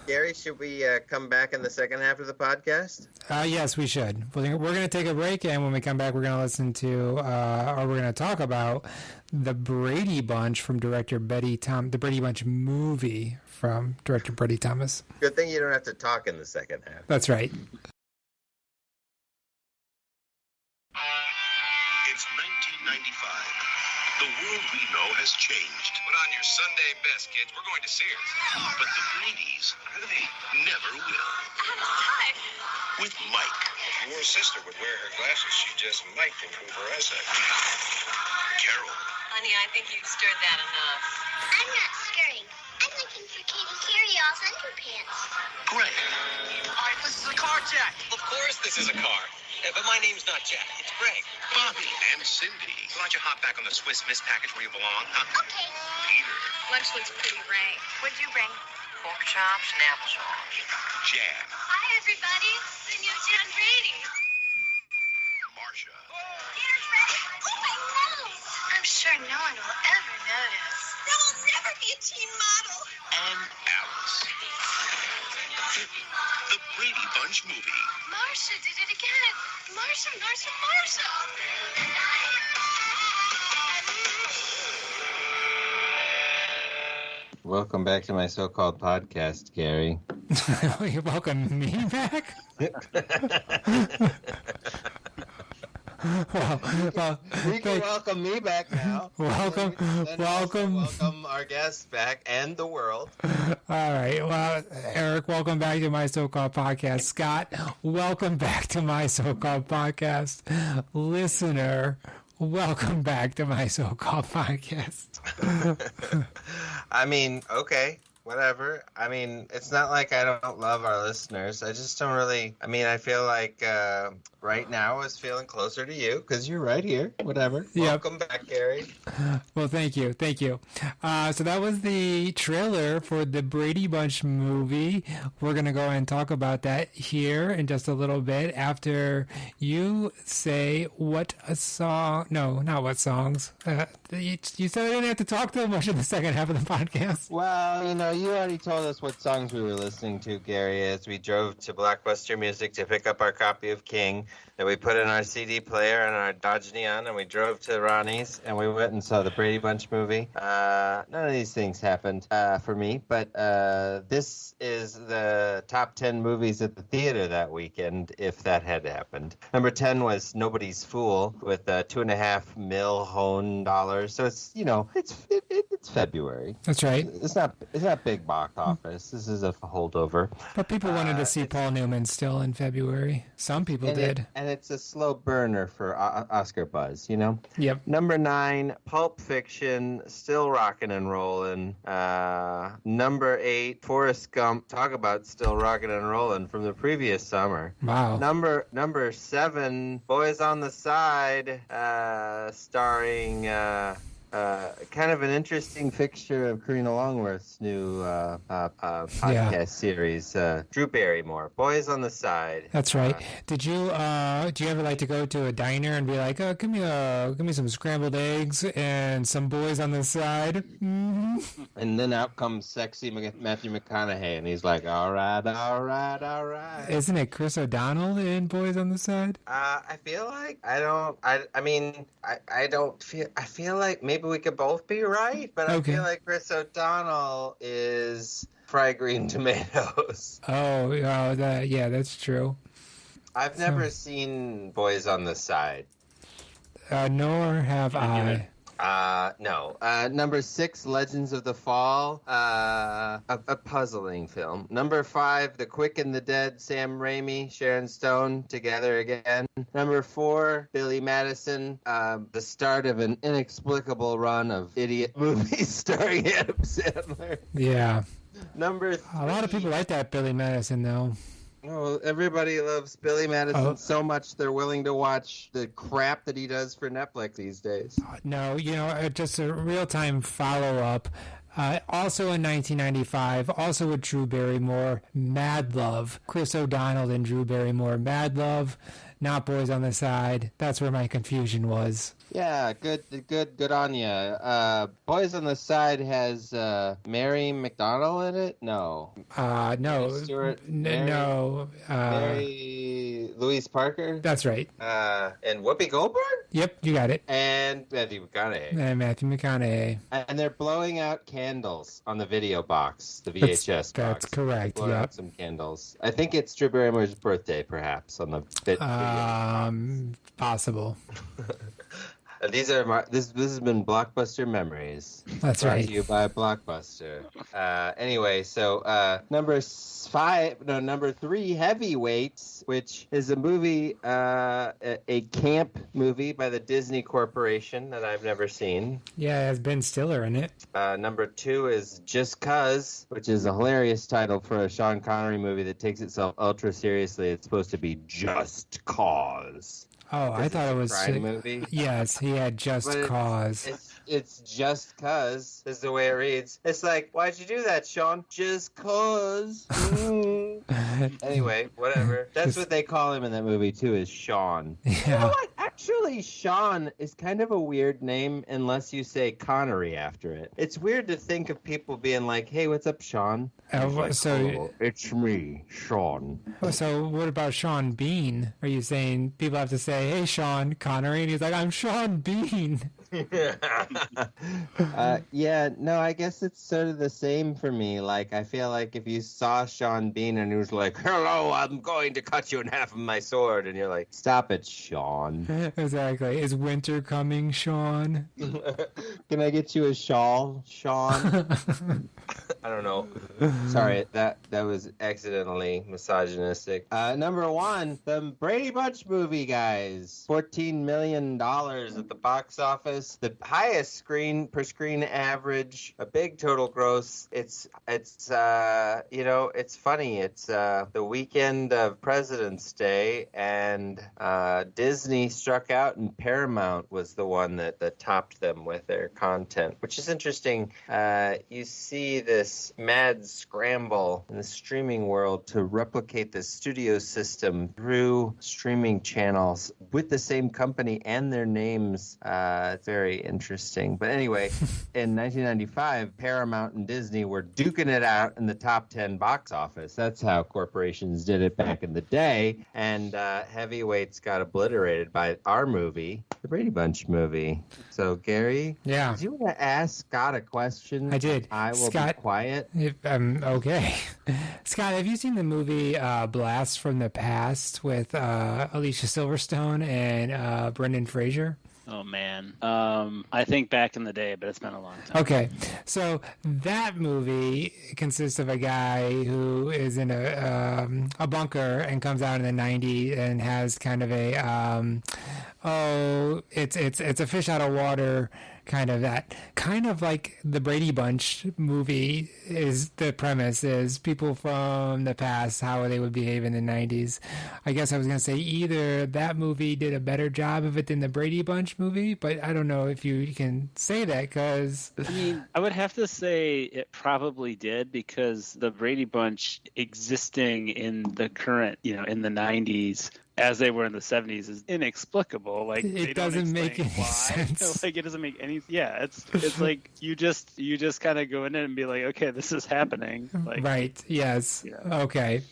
Gary, should we come back in the second half of the podcast? Yes, we should. We're going to take a break, and when we come back, we're going to listen to, or we're going to talk about the Brady Bunch from director the Brady Bunch movie from director Brady Thomas. Good thing you don't have to talk in the second half. That's right. It's 1995. The world we know has changed. Put on your Sunday best, kids. We're going to Sears. But the Bradys never will. I'm alive. With Mike. If your sister would wear her glasses, she just might improve her eyesight. Carol. Honey, I think you've stirred that enough. I'm not stirring. I'm looking for Katie Carryall's underpants. Greg. All right, this is a car, Jack. Of course this is a car. But my name's not Jack. It's Greg. Bobby and Cindy. Why don't you hop back on the Swiss Miss package where you belong, huh? Okay. Peter. Lunch looks pretty rank. What'd you bring? Pork chops and applesauce. Jan. Hi, everybody. The new Jan Brady. Marcia. Dinner's ready. Oh, my nose. I'm sure no one will ever notice. There will never be a teen model. And Alice. The Brady Bunch movie. Marcia did it again. Marcia, Marcia, Marcia. Welcome back to my so-called podcast, Gary. You welcome me back? well, You can welcome me back now. Welcome our guests back and the world. All right. Well, Eric, welcome back to my so-called podcast. Scott, welcome back to my so-called podcast. Listener, Welcome back to my so-called podcast. I mean, okay, whatever. I mean, it's not like I don't love our listeners. I just don't really. I mean, I feel like right now is feeling closer to you because you're right here. Whatever. Yep. Welcome back, Gary. Well, thank you. So that was the trailer for the Brady Bunch movie. We're going to go and talk about that here in just a little bit after you say what a song... No, not what songs. You said I didn't have to talk too much in the second half of the podcast. Well, you already told us what songs we were listening to, Gary, as we drove to Blockbuster Music to pick up our copy of King that we put in our CD player and our Dodge Neon, and we drove to Ronnie's, and we went and saw the Brady Bunch movie. None of these things happened for me, but this is the top 10 movies at the theater that weekend, if that had happened. Number 10 was Nobody's Fool with $2.5 million. So it's, it's February. That's right. It's not big box office. This is a holdover. But people wanted to see Paul Newman still in February. Some people did. And it's a slow burner for Oscar buzz, Yep. Number 9, Pulp Fiction, still rocking and rolling. Number 8, Forrest Gump, talk about still rocking and rolling from the previous summer. Wow. Number 7, Boys on the Side, starring kind of an interesting fixture of Karina Longworth's new podcast series, Drew Barrymore, Boys on the Side. That's right. Do you ever like to go to a diner and be like, give me some scrambled eggs and some boys on the side? Mm-hmm. And then out comes sexy Matthew McConaughey, and he's like, all right. Isn't it Chris O'Donnell in Boys on the Side? I feel like I feel like maybe we could both be right, but okay. I feel like Chris O'Donnell is Fry Green Tomatoes. Oh, yeah, that's true. I've never seen Boys on the Side. Nor have I. No. Number 6, Legends of the Fall, a puzzling film. Number 5, The Quick and the Dead, Sam Raimi, Sharon Stone, together again. Number 4, Billy Madison, the start of an inexplicable run of idiot movies starring Adam Sandler. Yeah. Number 3, a lot of people like that Billy Madison, though. Oh, everybody loves Billy Madison so much they're willing to watch the crap that he does for Netflix these days. No, just a real-time follow-up. Also in 1995, also with Drew Barrymore, Mad Love. Chris O'Donnell and Drew Barrymore, Mad Love, not Boys on the Side. That's where my confusion was. Yeah, good on ya. Boys on the Side has Mary McDonnell in it? No. No. Stewart, no. Mary Louise Parker? That's right. And Whoopi Goldberg? Yep, you got it. And Matthew McConaughey. And they're blowing out candles on the video box, the VHS box. That's correct, blowing out some candles. I think it's Drew Barrymore's birthday, perhaps, on the video box. Possible. This has been Blockbuster Memories. That's brought right. to you by Blockbuster. Anyway, so number 3, Heavyweights, which is a movie, a camp movie by the Disney Corporation that I've never seen. Yeah, it has Ben Stiller in it. Number 2 is Just 'Cause, which is a hilarious title for a Sean Connery movie that takes itself ultra seriously. It's supposed to be Just Cause. Oh, I thought it was a crime movie. Yes, he had Just Cause. It's Just 'Cause is the way it reads. It's like, why'd you do that, Sean? Just 'cause. Anyway, whatever. That's what they call him in that movie too, is Sean. Yeah. You know what? Actually, Sean is kind of a weird name unless you say Connery after it. It's weird to think of people being like, "Hey, what's up, Sean?" It's me, Sean. So what about Sean Bean? Are you saying people have to say, "Hey, Sean Connery," and he's like, "I'm Sean Bean." Yeah, no, I guess it's sort of the same for me. Like, I feel like if you saw Sean Bean and he was like, "Hello, I'm going to cut you in half with my sword," and you're like, "Stop it, Sean." Exactly. Is winter coming, Sean? Can I get you a shawl, Sean? I don't know. Sorry, that was accidentally misogynistic. Number one, the Brady Bunch movie, guys. $14 million at the box office. The highest per screen average. A big total gross. It's it's funny. It's the weekend of President's Day, and Disney struck out, and Paramount was the one that topped them with their content, which is interesting. You see this mad scramble in the streaming world to replicate the studio system through streaming channels with the same company and their names. It's very interesting. But anyway, in 1995, Paramount and Disney were duking it out in the top 10 box office. That's how corporations did it back in the day. And heavyweights got obliterated by our movie, the Brady Bunch movie. So, Gary, did you want to ask Scott a question? I did. I will be quiet. Okay. Scott, have you seen the movie Blast from the Past with Alicia Silverstone and Brendan Fraser? Oh, man. I think back in the day, but it's been a long time. Okay. So that movie consists of a guy who is in a bunker and comes out in the 90s and has kind of a, it's a fish out of water kind of that. Kind of like the Brady Bunch movie is the premise is people from the past, how they would behave in the 90s. I guess I was going to say either that movie did a better job of it than the Brady Bunch movie, but I don't know if you can say that because... I mean, I would have to say it probably did because the Brady Bunch existing in the current, in the 90s as they were in the 70s is inexplicable. Like it doesn't make any sense. Like it doesn't make any. Yeah, it's like you just kind of go in it and be like, okay, this is happening. Like, right. Yes. Yeah. Okay.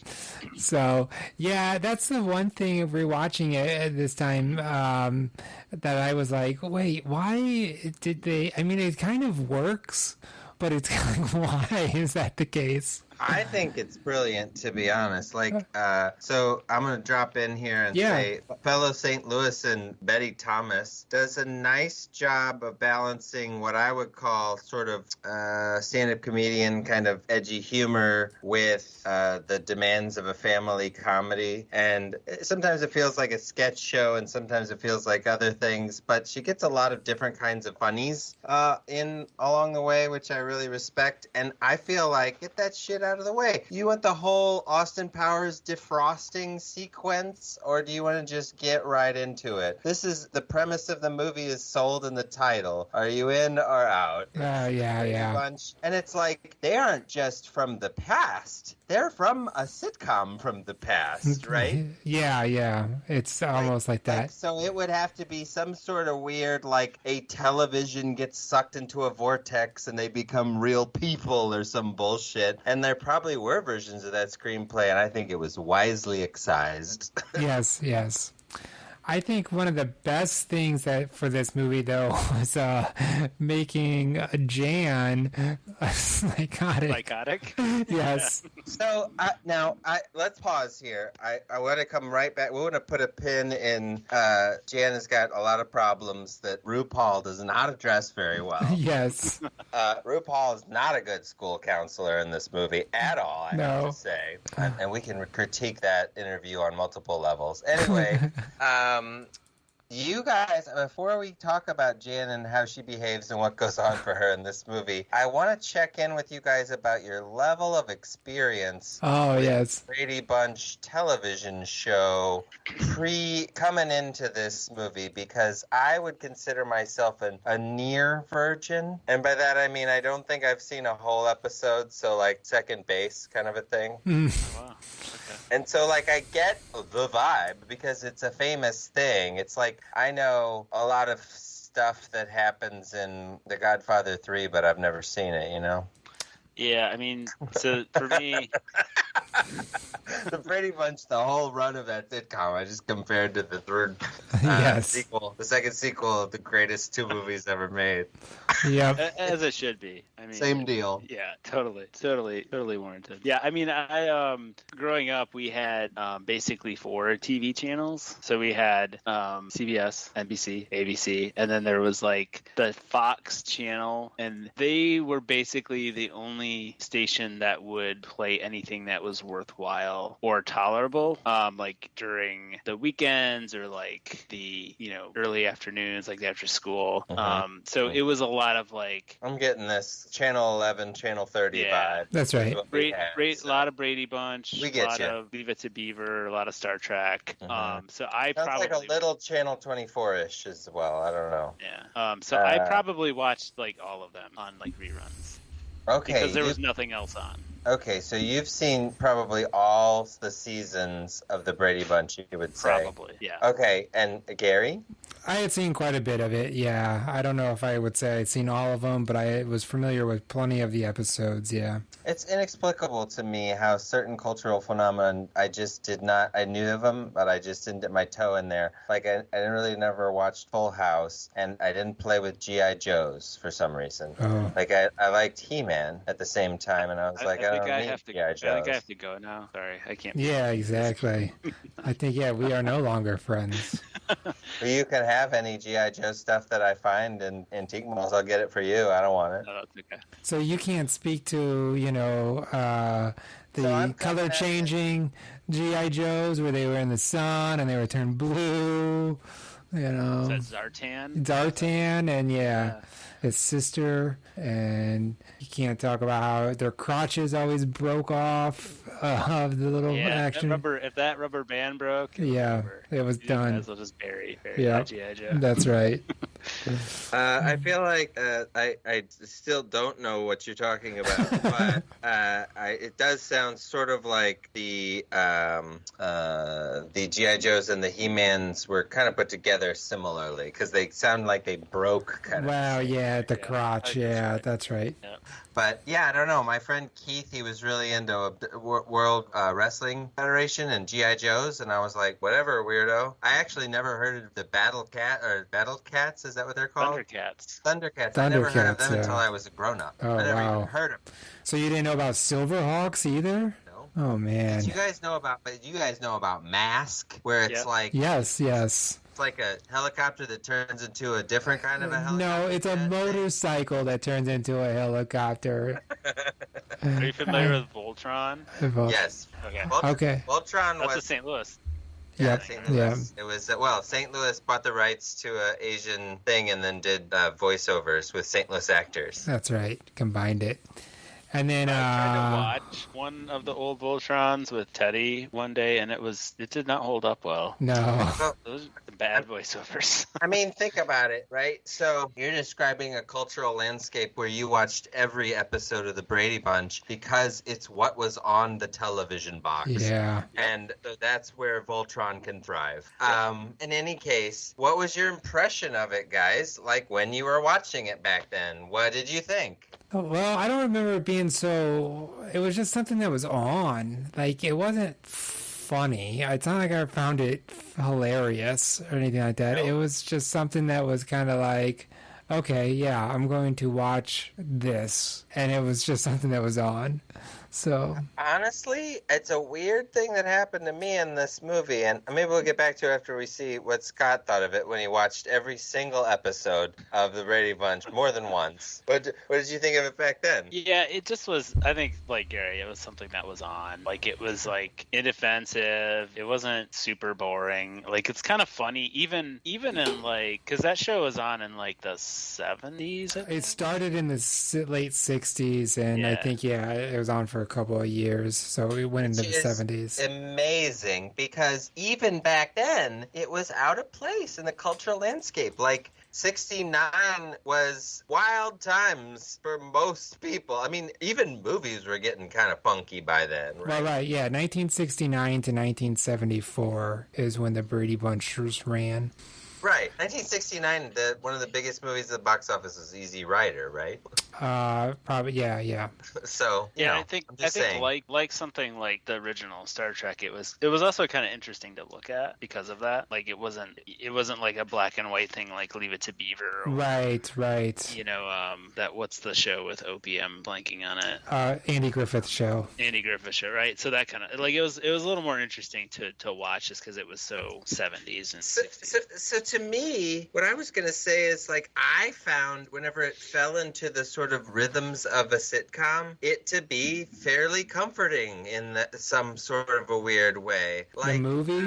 So yeah, that's the one thing of rewatching it at this time that I was like, wait, why did they? I mean, it kind of works, but it's kind of why is that the case? I think it's brilliant, to be honest. So I'm going to drop in here and say fellow St. Louis and Betty Thomas does a nice job of balancing what I would call sort of stand-up comedian kind of edgy humor with the demands of a family comedy. And sometimes it feels like a sketch show and sometimes it feels like other things. But she gets a lot of different kinds of funnies in along the way, which I really respect. And I feel like, get that shit out of the way. You want the whole Austin Powers defrosting sequence, or do you want to just get right into it? This is the premise of the movie is sold in the title. Are you in or out? Yeah. Bunch. And it's like, they aren't just from the past. They're from a sitcom from the past, right? Yeah. It's almost like that. So it would have to be some sort of weird, like a television gets sucked into a vortex and they become real people or some bullshit. And there probably were versions of that screenplay, and I think it was wisely excised. Yes. I think one of the best things that for this movie, though, was making Jan psychotic. Yes. So now let's pause here. I want to come right back. We want to put a pin in. Jan has got a lot of problems that RuPaul does not address very well. Yes. RuPaul is not a good school counselor in this movie at all. I have to say, and we can critique that interview on multiple levels. Anyway. You guys, before we talk about Jan and how she behaves and what goes on for her in this movie, I want to check in with you guys about your level of experience. Oh, yes. Brady Bunch television show coming into this movie, because I would consider myself a near virgin. And by that, I mean, I don't think I've seen a whole episode. So like second base kind of a thing. Wow. And so, like, I get the vibe because it's a famous thing. It's like, I know a lot of stuff that happens in The Godfather 3, but I've never seen it, you know? Yeah, I mean, so for me... The Brady Bunch, the whole run of that sitcom, I just compared to the third sequel, the second sequel of the greatest two movies ever made. Yep. As it should be. I mean, Same deal. Yeah, totally warranted. Yeah, I mean, I growing up, we had basically 4 TV channels. So we had CBS, NBC, ABC, and then there was like the Fox channel, and they were basically the only station that would play anything that was worthwhile or tolerable, like during the weekends or like the early afternoons, like after school. So it was a lot of like, I'm getting this Channel 11, Channel 30 vibe. That's right. A lot of Brady Bunch, We a get lot you. of Leave It to Beaver, a lot of Star Trek. So I Sounds probably like a little Channel 24-ish as well. I don't know. So I probably watched like all of them on like reruns. Okay. Because there was nothing else on. Okay, so you've seen probably all the seasons of the Brady Bunch, you would say. Probably, yeah. Okay, and Gary? I had seen quite a bit of it, yeah. I don't know if I would say I'd seen all of them, but I was familiar with plenty of the episodes, yeah. It's inexplicable to me how certain cultural phenomenon, I knew of them, but I just didn't dip my toe in there. Like, I really never watched Full House, and I didn't play with G.I. Joes for some reason. Oh. Like, I liked He-Man at the same time, and I was like, I think I have to go now. Sorry, I can't. Yeah, exactly. I think, we are no longer friends. Well, you can have any G.I. Joe stuff that I find in antique malls. I'll get it for you. I don't want it. No, that's okay. So you can't speak to, the color-changing G.I. Joes where they were in the sun and they were turned blue, Is that Zartan? Zartan, and his sister, and you can't talk about how their crotches always broke off of the little action. If that rubber band broke, it was done. Might as well just bury G.I. Joe. That's right. I feel like I still don't know what you're talking about, but it does sound sort of like the G.I. Joes and the He-Mans were kind of put together similarly, because they sound like they broke kind of. Wow, the crotch, that's right. Yeah. But I don't know. My friend Keith, he was really into a World Wrestling Federation and G.I. Joes, and I was like, whatever, weirdo. I actually never heard of the Battle Cats. Is that what they're called? Thundercats. I never heard of them until I was a grown-up. Oh, I never wow. even heard of them. So you didn't know about Silverhawks either? No. Oh, man. Did you guys know about Mask, where it's like... Yes. It's like a helicopter that turns into a different kind of a helicopter? No, it's a motorcycle that turns into a helicopter. Are you familiar with Voltron? Yes. Okay. Voltron That's was... in St. Louis. Yeah, St. Louis. It was St. Louis bought the rights to an Asian thing and then did voiceovers with St. Louis actors. That's right. Combined it. And then I tried to watch one of the old Voltrons with Teddy one day, and it did not hold up well. No. Those are the bad voiceovers. I mean, think about it, right? So you're describing a cultural landscape where you watched every episode of the Brady Bunch because it's what was on the television box. Yeah. And so that's where Voltron can thrive. In any case, what was your impression of it, guys? Like when you were watching it back then, what did you think? Well, I don't remember it being so... It was just something that was on. Like, it wasn't funny. It's not like I found it hilarious or anything like that. It was just something that was kind of like, okay, I'm going to watch this. And it was just something that was on. So honestly, it's a weird thing that happened to me in this movie, and maybe we'll get back to it after we see what Scott thought of it when he watched every single episode of the Brady Bunch more than once. What did you think of it back then? Yeah, it just was, I think, like Gary, it was something that was on. Like, it was, like, inoffensive. It wasn't super boring. Like, it's kind of funny, even in, like, because that show was on in, like, the 70s, It started in the late 60s, and I think, it was on for a couple of years, so it went into the 70s. Amazing, because even back then, it was out of place in the cultural landscape. Like, 69 was wild times for most people. I mean, even movies were getting kind of funky by then, right? Well, right, 1969 to 1974 is when the Brady Bunchers ran. Right. 1969, one of the biggest movies at the box office was Easy Rider, right? Probably, yeah. So Yeah, know, I think I'm just saying. like something like the original Star Trek, it was also kind of interesting to look at because of that. Like it wasn't like a black and white thing like Leave It to Beaver or Right. you know, that what's the show with OPM blanking on it? Andy Griffith show. Andy Griffith show, right? So that kind of like it was a little more interesting to watch just because it was so 70s and 60s. So to me, what I was going to say is like I found whenever it fell into the sort of rhythms of a sitcom, it to be fairly comforting in some sort of a weird way. Like The movie?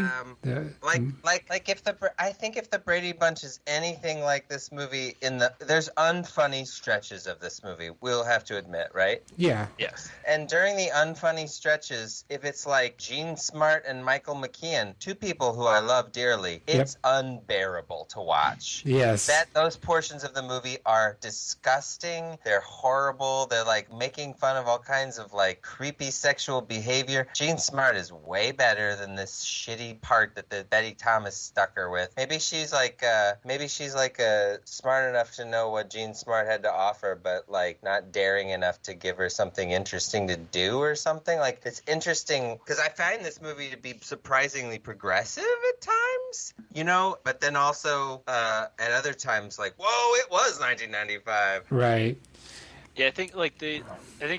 Like if I think if the Brady Bunch is anything like this movie there's unfunny stretches of this movie, we'll have to admit, right? Yeah. Yes. And during the unfunny stretches, if it's like Gene Smart and Michael McKean, two people who I love dearly, it's unbearable to watch. Yes. Those portions of the movie are disgusting. They're horrible. They're like making fun of all kinds of like creepy sexual behavior. Gene Smart is way better than this shitty part that the Betty Thomas stuck her with. Maybe she's like smart enough to know what Gene Smart had to offer, but like not daring enough to give her something interesting to do or something. Like it's interesting because I find this movie to be surprisingly progressive at times, you know, but then also at other times like, whoa, it was 1995. Right. Yeah, I think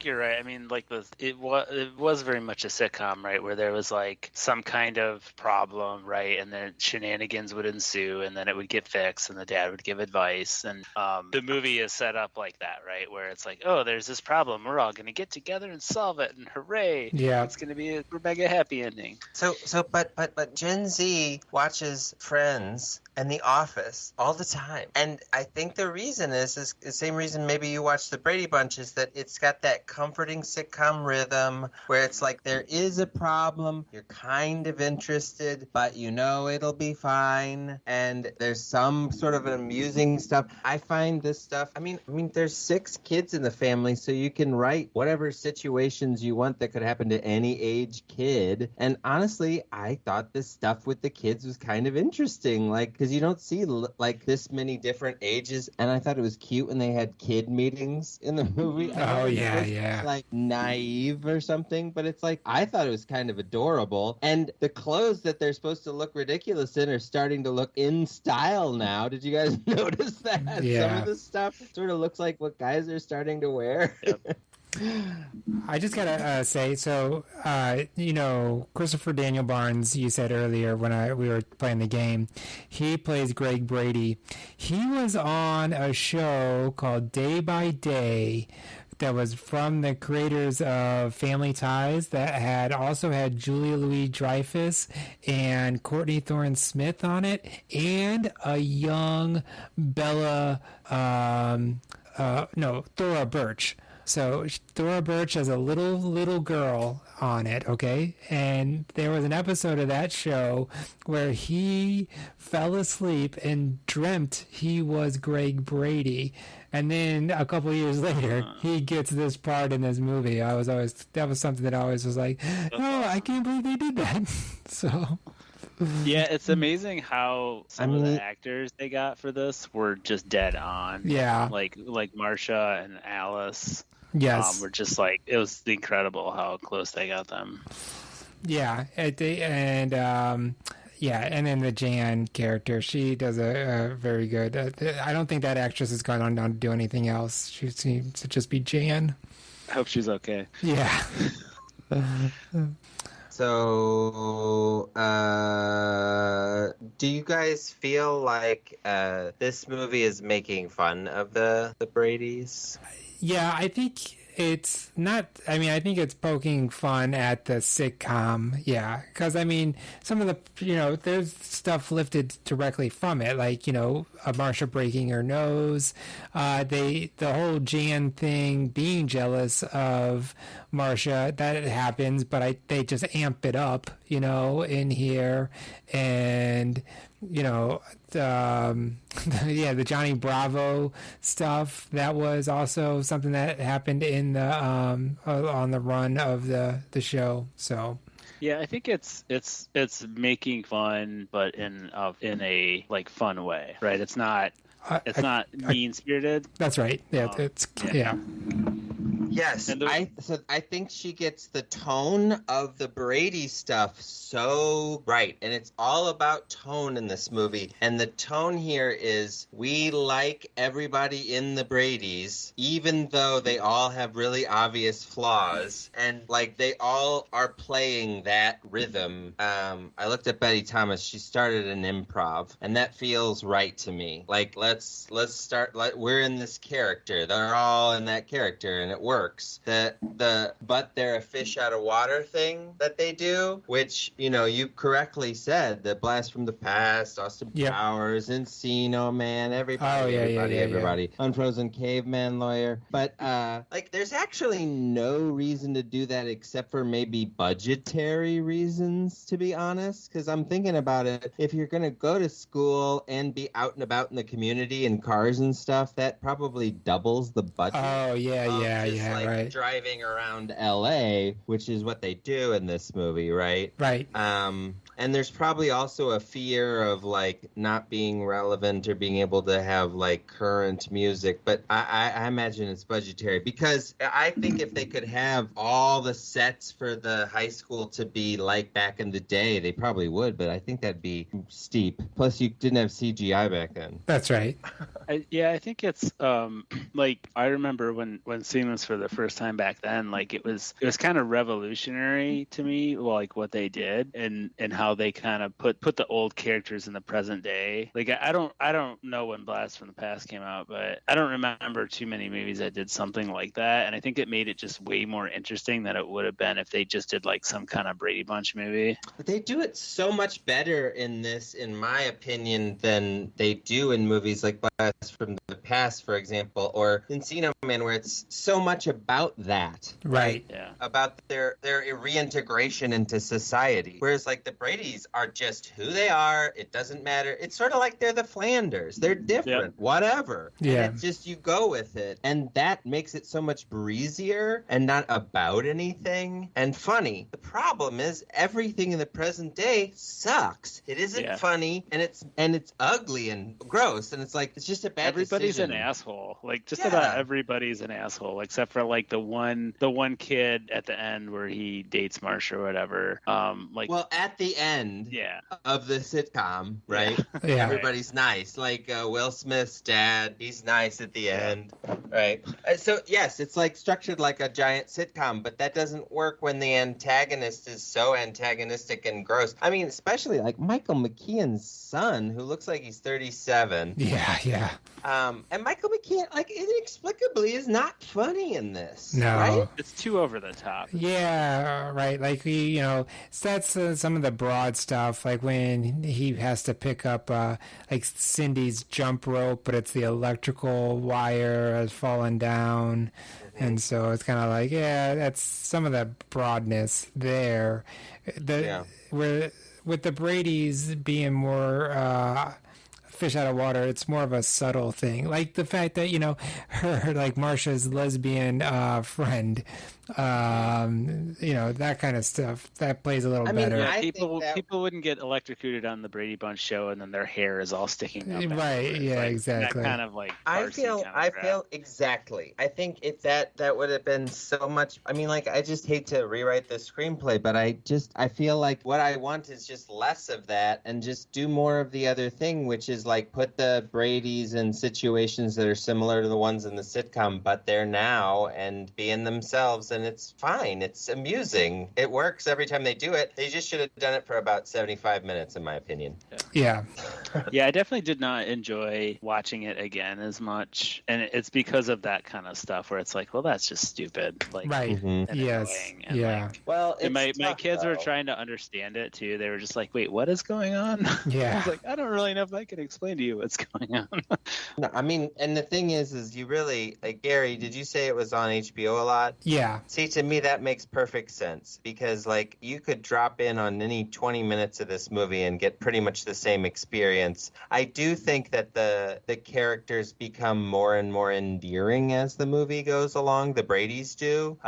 you're right. I mean, like it was very much a sitcom, right, where there was like some kind of problem, right, and then shenanigans would ensue, and then it would get fixed, and the dad would give advice, and the movie is set up like that, right, where it's like, oh, there's this problem, we're all gonna get together and solve it, and hooray, yeah, it's gonna be a mega happy ending. But Gen Z watches Friends and The Office all the time, and I think the reason is the same reason maybe you watch the Brady Bunch is that it's got that comforting sitcom rhythm where it's like there is a problem, you're kind of interested, but you know it'll be fine, and there's some sort of an amusing stuff. I find this stuff, I mean there's 6 kids in the family, so you can write whatever situations you want that could happen to any age kid, and honestly, I thought this stuff with the kids was kind of interesting, like, because you don't see like this many different ages, and I thought it was cute when they had kid meetings in the movie. Oh, yeah. Like naive or something, but it's like I thought it was kind of adorable. And the clothes that they're supposed to look ridiculous in are starting to look in style now. Did you guys notice that? Yeah. Some of the stuff sort of looks like what guys are starting to wear. Yep. I just gotta say, so you know, Christopher Daniel Barnes, you said earlier when we were playing the game, he plays Greg Brady. He was on a show called Day by Day that was from the creators of Family Ties that also had Julia Louis-Dreyfus and Courtney Thorne-Smith on it, and a young Thora Birch. So Thora Birch has a little girl on it, okay? And there was an episode of that show where he fell asleep and dreamt he was Greg Brady. And then a couple years later, he gets this part in this movie. That was something that I always was like, oh, I can't believe they did that. So... Yeah, it's amazing how some of the actors they got for this were just dead on. Yeah. Like Marsha and Alice. Yes. Were just like, it was incredible how close they got them. Yeah. And then the Jan character, she does a very good. I don't think that actress has gone on to do anything else. She seems to just be Jan. I hope she's okay. Yeah. So, do you guys feel like this movie is making fun of the Bradys? Yeah, I think it's not. I mean, I think it's poking fun at the sitcom. Yeah, because I mean, some of the there's stuff lifted directly from it, like Marsha breaking her nose, the whole Jan thing, being jealous of Marsha, that happens, but they just amp it up, in here, and the Johnny Bravo stuff, that was also something that happened in the on the run of the show. So yeah, I think it's making fun, but in a like fun way, right? It's not It's not mean-spirited. That's right. Yeah, yeah. Yes, And I think she gets the tone of the Brady stuff so right, and it's all about tone in this movie. And the tone here is we like everybody in the Bradys, even though they all have really obvious flaws, and like they all are playing that rhythm. I looked at Betty Thomas; she started an improv, and that feels right to me. Like let's start. We're in this character; they're all in that character, and it works. But they're a fish out of water thing that they do, which, you correctly said, the Blast from the Past, Austin Powers, Encino Man, everybody. Unfrozen Caveman Lawyer. But, there's actually no reason to do that except for maybe budgetary reasons, to be honest, because I'm thinking about it. If you're going to go to school and be out and about in the community in cars and stuff, that probably doubles the budget. Oh, yeah, right. Driving around LA, which is what they do in this movie, right? Right. And there's probably also a fear of not being relevant or being able to have current music, but I imagine it's budgetary, because I think if they could have all the sets for the high school to be like back in the day, they probably would, but I think that'd be steep. Plus, you didn't have CGI back then. That's right. I think it's I remember when seeing this for the first time back then, it was kind of revolutionary to me, what they did and how they kind of put the old characters in the present day. I don't know when Blast from the Past came out, but I don't remember too many movies that did something like that, and I think it made it just way more interesting than it would have been if they just did some kind of Brady Bunch movie. But they do it so much better in this, in my opinion, than they do in movies like Blast from the Past, for example, or Encino Man, where it's so much about that. Right. Yeah. About their reintegration into society. Whereas the Bradys are just who they are. It doesn't matter. It's sort of like they're the Flanders. They're different. Whatever. Yeah. And it's just you go with it. And that makes it so much breezier and not about anything and funny. The problem is everything in the present day sucks. It isn't funny, and it's ugly and gross, and it's just a bad Everybody's decision. an asshole. About everybody's an asshole, except for the one kid at the end where he dates Marsha or whatever. Well, at the end of the sitcom, right? Yeah. Everybody's nice. Will Smith's dad, he's nice at the end, right? So yes, it's structured like a giant sitcom, but that doesn't work when the antagonist is so antagonistic and gross. I mean, especially Michael McKean's son, who looks like he's 37. Yeah. And Michael McKean, inexplicably, is not funny in this. No. Right? It's too over the top. Yeah, right. That's some of the broad stuff, when he has to pick up Cindy's jump rope, but it's the electrical wire has fallen down. Mm-hmm. And so it's kind of that's some of the broadness there. Where with the Bradys being more fish out of water, it's more of a subtle thing, the fact that her Marsha's lesbian friend, that kind of stuff that plays a little better. Yeah, people wouldn't get electrocuted on the Brady Bunch show and then their hair is all sticking up. Right? Yeah, exactly. That kind of I feel exactly. I think if that would have been so much. I mean, I just hate to rewrite the screenplay, but I feel what I want is just less of that and just do more of the other thing, which is put the Bradys in situations that are similar to the ones in the sitcom, but they're now and being themselves, and it's fine. It's amusing. It works every time they do it. They just should have done it for about 75 minutes, in my opinion. Yeah. Yeah, I definitely did not enjoy watching it again as much, and it's because of that kind of stuff where it's well, that's just stupid. Right. And Yes. And yeah. Well, and my kids were trying to understand it too. They were just wait, what is going on? Yeah. I was I don't really know if I can explain to you what's going on. No, I mean, and the thing is you really, Gary, did you say it was on HBO a lot? Yeah. See, to me, that makes perfect sense because, you could drop in on any 20 minutes of this movie and get pretty much the same experience. I do think that the characters become more and more endearing as the movie goes along. The Bradys do.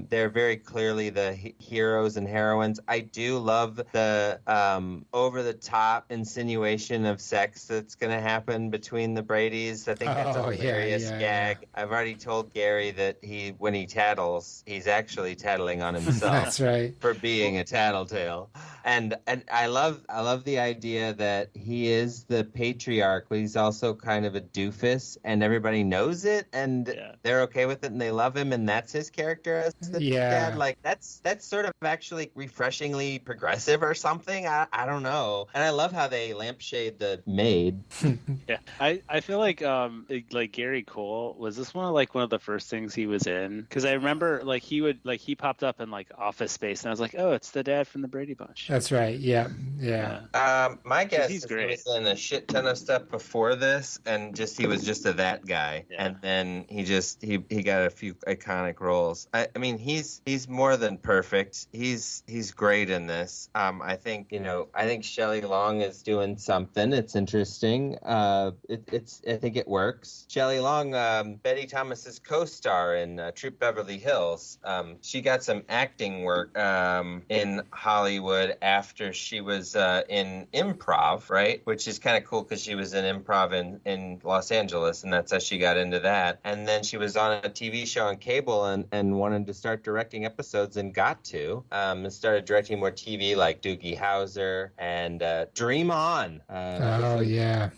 They're very clearly the heroes and heroines. I do love the over-the-top insinuation of sex that's that's going to happen between the Bradys. I think that's a hilarious gag. I've already told Gary that when he tattles, he's actually tattling on himself. That's right. For being a tattletale. And I love the idea that he is the patriarch, but he's also kind of a doofus, and everybody knows it, and they're okay with it, and they love him, and that's his character as the dad. Like that's sort of actually refreshingly progressive or something. I don't know. And I love how they lampshade the maid. Yeah, I feel like Gary Cole, was this one of the first things he was in? Because I remember he popped up in like Office Space, and I was like, oh, it's the dad from the Brady Bunch. That's right. Yeah. My guess is great. he was in a shit ton of stuff before this, and he was just that guy, and then he got a few iconic roles. I mean, he's more than perfect. He's great in this. I think Shelley Long is doing something. It's interesting. I think it works. Shelley Long, Betty Thomas's co-star in Troop Beverly Hills. She got some acting work in Hollywood after she was in improv, right? Which is kind of cool because she was in improv in Los Angeles, and that's how she got into that. And then she was on a TV show on cable and wanted to start directing episodes and got to. And started directing more TV like Doogie Howser and Dream On.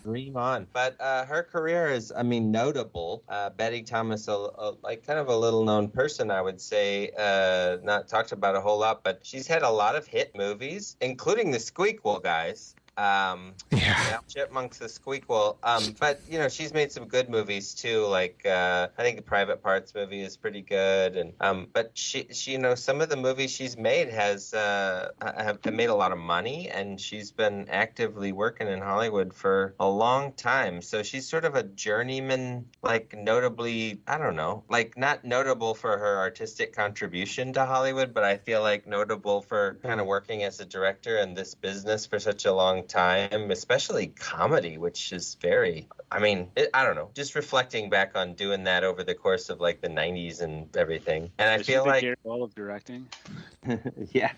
Dream On. But her career is, notable. Betty Thomas, kind of a little known person, I would say, not talked about a whole lot, but she's had a lot of hit movies, including the Squeakquel guys. Chipmunks, the Squeakquel. But she's made some good movies too. Like I think the Private Parts movie is pretty good, and but she some of the movies she's made have made a lot of money, and she's been actively working in Hollywood for a long time. So she's sort of a journeyman, like notably, I don't know, like not notable for her artistic contribution to Hollywood, but I feel like notable for kind of working as a director in this business for such a long time, especially comedy, which is very, I don't know, just reflecting back on doing that over the course of like the 90s and everything. And I feel like all of directing. Yeah.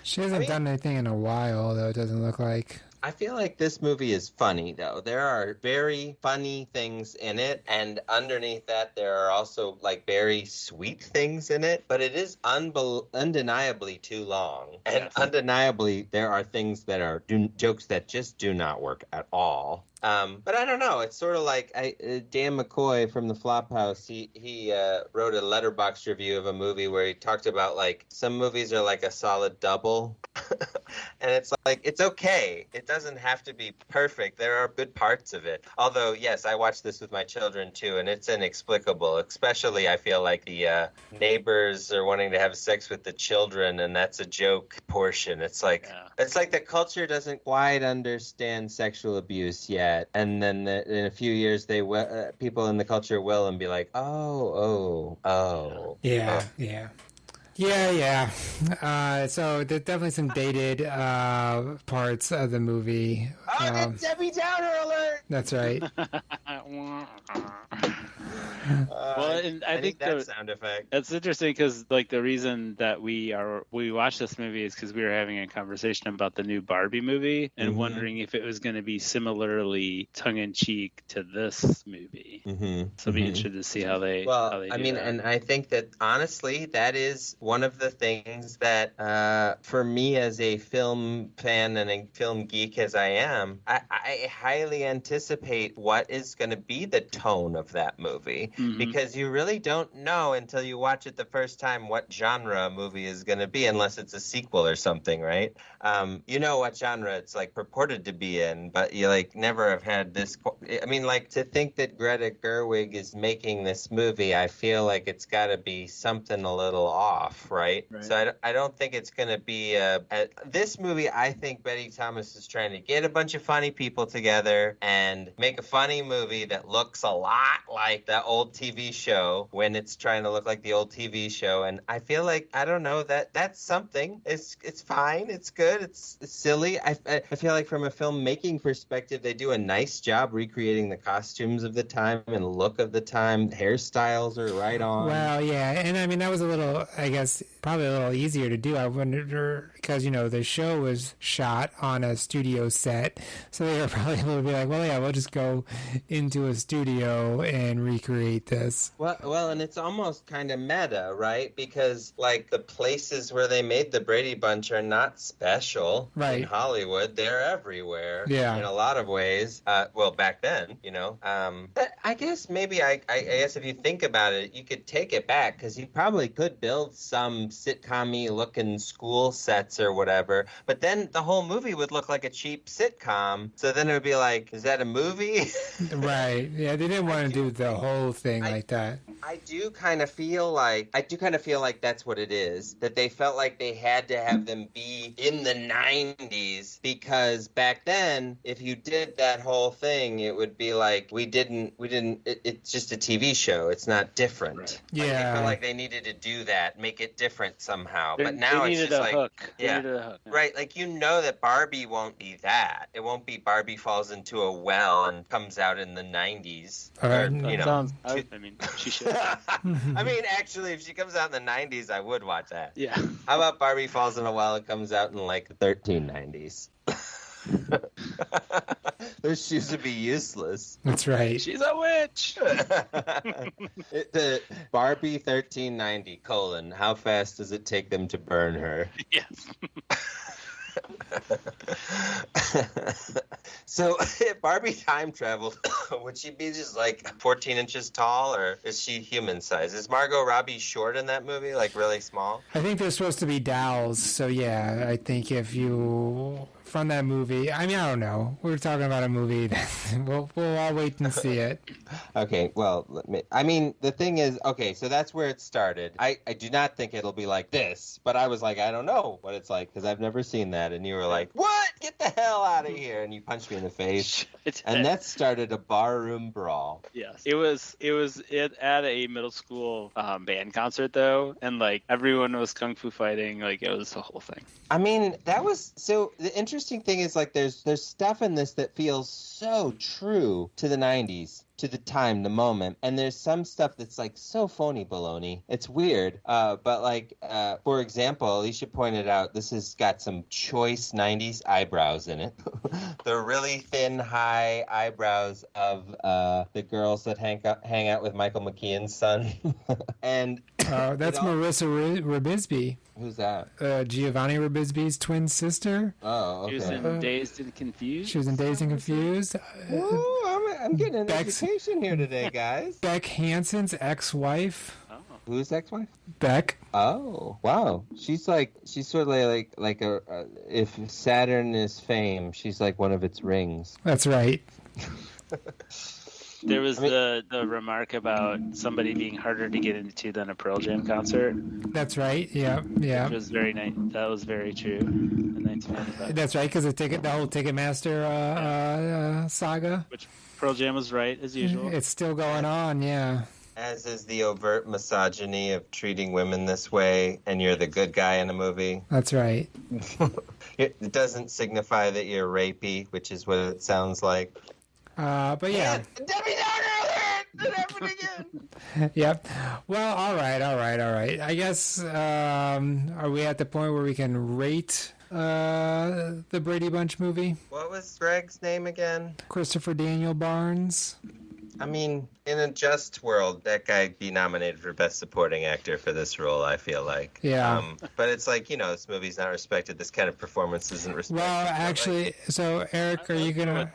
She hasn't done anything in a while, though, it doesn't look like. I feel like this movie is funny, though. There are very funny things in it, and underneath that, there are also like very sweet things in it. But it is undeniably too long, and undeniably there are things that are jokes that just do not work at all. But I don't know. It's sort of like Dan McCoy from the Flophouse. He wrote a Letterboxd review of a movie where he talked about like some movies are like a solid double, and it's like it's okay. It doesn't have to be perfect. There are good parts of it. Although yes, I watched this with my children too, and it's inexplicable. Especially I feel like the neighbors are wanting to have sex with the children, and that's a joke portion. It's like the culture doesn't quite understand sexual abuse yet. And then in a few years, people in the culture will and be like, oh. Yeah. So there's definitely some dated parts of the movie. That's Debbie Downer alert! That's right. Well, and I think that sound effect. That's interesting because, like, the reason that we watched this movie is because we were having a conversation about the new Barbie movie and wondering if it was going to be similarly tongue-in-cheek to this movie. So I'll be interested to see how they. Well, do that. And I think that honestly, that is one of the things that, for me as a film fan and a film geek as I am, I highly anticipate what is going to be the tone of that movie. Because you really don't know until you watch it the first time what genre a movie is going to be, unless it's a sequel or something, right? You know what genre it's like purported to be in, but you like never have had this. To think that Greta Gerwig is making this movie, I feel like it's got to be something a little off, right? So I don't think it's going to be this movie. I think Betty Thomas is trying to get a bunch of funny people together and make a funny movie that looks a lot like that old TV show when it's trying to look like the old TV show. And I feel like, I don't know, that's something. It's fine. It's good. It's silly. I feel like from a filmmaking perspective, they do a nice job recreating the costumes of the time and look of the time. Hairstyles are right on. Well, yeah. And I mean, that was a little, I guess, probably a little easier to do. I wonder, because, you know, the show was shot on a studio set. So they were probably able to be like, well, yeah, we'll just go into a studio and recreate this. Well, and it's almost kind of meta, right? Because, like, the places where they made the Brady Bunch are not special in Hollywood. They're everywhere in a lot of ways. Well, back then, you know. But I guess maybe, I guess if you think about it, you could take it back because you probably could build some sitcom-y looking school sets or whatever. But then the whole movie would look like a cheap sitcom. So then it would be like, is that a movie? Right. Yeah, they didn't want to do the whole thing like that. I do kind of feel like that's what it is. That they felt like they had to have them be in the 90s because back then, if you did that whole thing, it would be like it's just a TV show. It's not different. Right. Yeah. Like, I feel like they needed to do that, make it different somehow. But now it's just like hook. Yeah. Right. Like, you know that Barbie won't be that. It won't be Barbie falls into a well and comes out in the 90s. She should. I mean, actually, if she comes out in the 90s, I would watch that. Yeah. How about Barbie falls in a well and comes out in like the 1390s? Those shoes would be useless. That's right. She's a witch. The Barbie 1390, how fast does it take them to burn her? Yes. So if Barbie time traveled, would she be just like 14 inches tall, or is she human size? Is Margot Robbie short in that movie, like really small? I think they're supposed to be dolls, so yeah, I think if you from that movie, I mean, I don't know. We're talking about a movie that we'll all wait and see it. Okay, well, the thing is, okay, so that's where it started. I do not think it'll be like this, but I was like, I don't know what it's like because I've never seen that, and you were like, what? Get the hell out of here, and you punched me in the face, and that started a barroom brawl. Yes, it was at a middle school band concert though, and like everyone was kung fu fighting, like it was the whole thing. I mean, that was so. The interesting thing is, like, there's stuff in this that feels so true to the 90s. To the time, the moment, and there's some stuff that's like so phony baloney. It's weird, but like for example, Alicia pointed out this has got some choice 90s eyebrows in it. The really thin, high eyebrows of the girls that hang out with Michael McKean's son, and that's Marissa Ribisby. Who's that? Giovanni Ribisby's twin sister. Oh, okay. She was in Dazed and Confused. She was in Dazed and Confused. Ooh, I'm getting an education here today, guys. Beck Hansen's ex-wife. Oh. Who's ex-wife? Beck. Oh, wow. She's sort of like a if Saturn is fame, she's like one of its rings. That's right. There was the remark about somebody being harder to get into than a Pearl Jam concert. That's right. Yeah. Which was very nice. That was very true. In 1995. That's right, because the whole Ticketmaster saga. Which Pearl Jam was right as usual. It's still going on. Yeah. As is the overt misogyny of treating women this way, and you're the good guy in a movie. That's right. It doesn't signify that you're rapey, which is what it sounds like. But yeah. Debbie Downer! It happened again! Yep. Well, all right. I guess, are we at the point where we can rate the Brady Bunch movie? What was Greg's name again? Christopher Daniel Barnes. I mean, in a just world, that guy'd be nominated for Best Supporting Actor for this role, I feel like. Yeah. But it's like, this movie's not respected. This kind of performance isn't respected. Well, actually, so Eric, are you gonna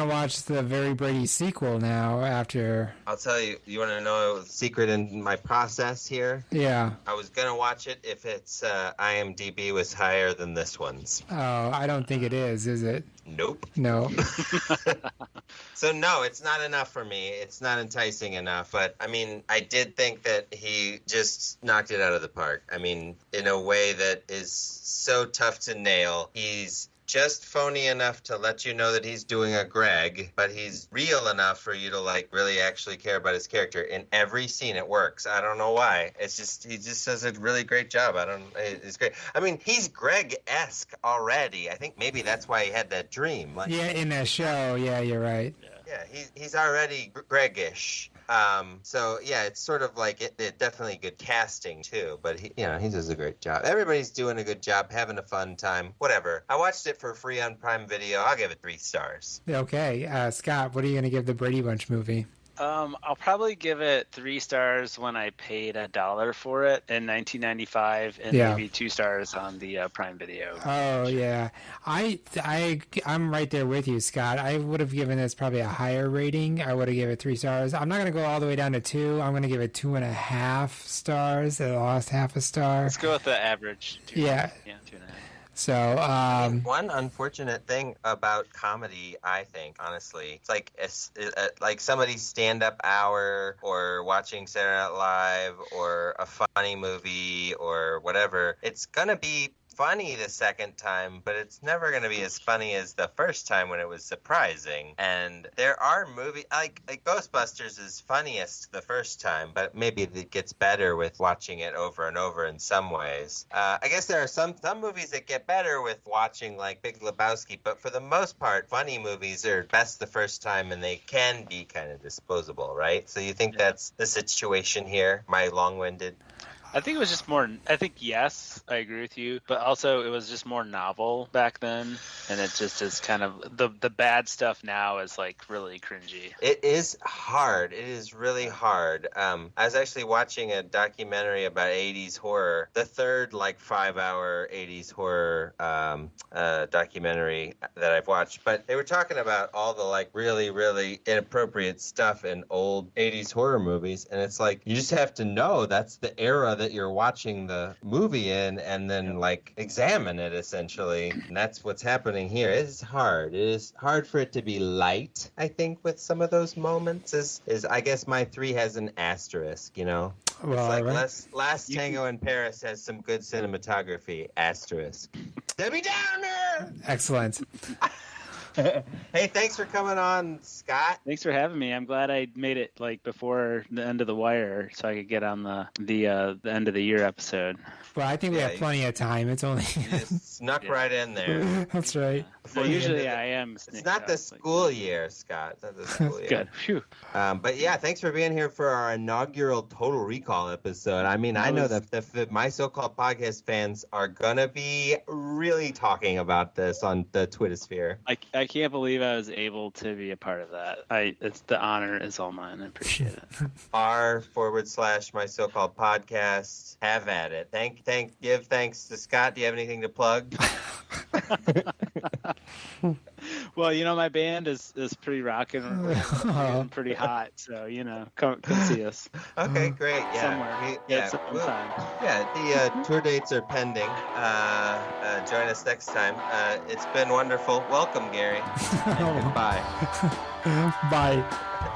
watch the Very Brady sequel now after? I'll tell you. You want to know a secret in my process here? Yeah. I was gonna watch it if its IMDb was higher than this one's. Oh, I don't think it is it? Nope. No. So no, it's not enough for me. It's not enticing enough. But I mean, I did think that he just knocked it out of the park. I mean, in a way that is so tough to nail. He's just phony enough to let you know that he's doing a Greg, but he's real enough for you to like really actually care about his character. In every scene, it works. I don't know why. It's just he just does a really great job. It's great. I mean, he's Greg-esque already. I think maybe that's why he had that dream. Like, yeah, in that show. Yeah, you're right. yeah, he's already Greg-ish. So yeah, it's sort of like it definitely good casting too, but he does a great job. Everybody's doing a good job, having a fun time, whatever. I watched it for free on Prime Video. I'll give it 3 stars. Okay, Scott, what are you going to give the Brady Bunch movie? I'll probably give it 3 stars when I paid $1 for it in 1995, and maybe 2 stars on the Prime Video. Oh yeah, I'm right there with you, Scott. I would have given this probably a higher rating. I would have given it 3 stars. I'm not going to go all the way down to 2. I'm going to give it 2.5 stars. It lost half a star. Let's go with the average. 2. Yeah. 2.5. So, one unfortunate thing about comedy, I think, honestly, it's like somebody's stand-up hour or watching Saturday Night Live or a funny movie or whatever. It's gonna be funny the second time, but it's never going to be as funny as the first time when it was surprising. And there are movies like Ghostbusters is funniest the first time, but maybe it gets better with watching it over and over in some ways. I guess there are some movies that get better with watching, like Big Lebowski, but for the most part, funny movies are best the first time, and they can be kind of disposable, right? So you think that's the situation here? Am I long-winded? I think it was just more. I think yes, I agree with you, but also it was just more novel back then, and it just is kind of the bad stuff now is like really cringy. It is hard. It is really hard. I was actually watching a documentary about 80s horror, the third 5-hour 80s horror documentary that I've watched, but they were talking about all the really, really inappropriate stuff in old 80s horror movies, and it's like you just have to know that's the era that you're watching the movie in, and then examine it essentially. And that's what's happening here. It is hard. It is hard for it to be light, I think, with some of those moments. Is I guess my 3 has an asterisk, Well, it's Last Tango in Paris has some good cinematography, asterisk. Debbie Downer! Excellent. Hey, thanks for coming on, Scott. Thanks for having me. I'm glad I made it before the end of the wire, so I could get on the end of the year episode. Well, I think we have plenty of time. It's only you just snuck right in there. That's right. So usually I am. It's not the school year, Scott. It's not the school year. Good. Phew. But yeah, thanks for being here for our inaugural Total Recall episode. I mean, I know that the My So-Called Podcast fans are gonna be really talking about this on the Twittersphere. I can't believe I was able to be a part of that. It's the honor is all mine. I appreciate it. r/My So-Called Podcast. Have at it. Give thanks to Scott. Do you have anything to plug? Well, my band is pretty rocking and pretty hot, so come see us. Okay, great. Yeah, somewhere. Sometime. Yeah, the tour dates are pending. Join us next time. It's been wonderful. Welcome, Gary. Goodbye. Bye.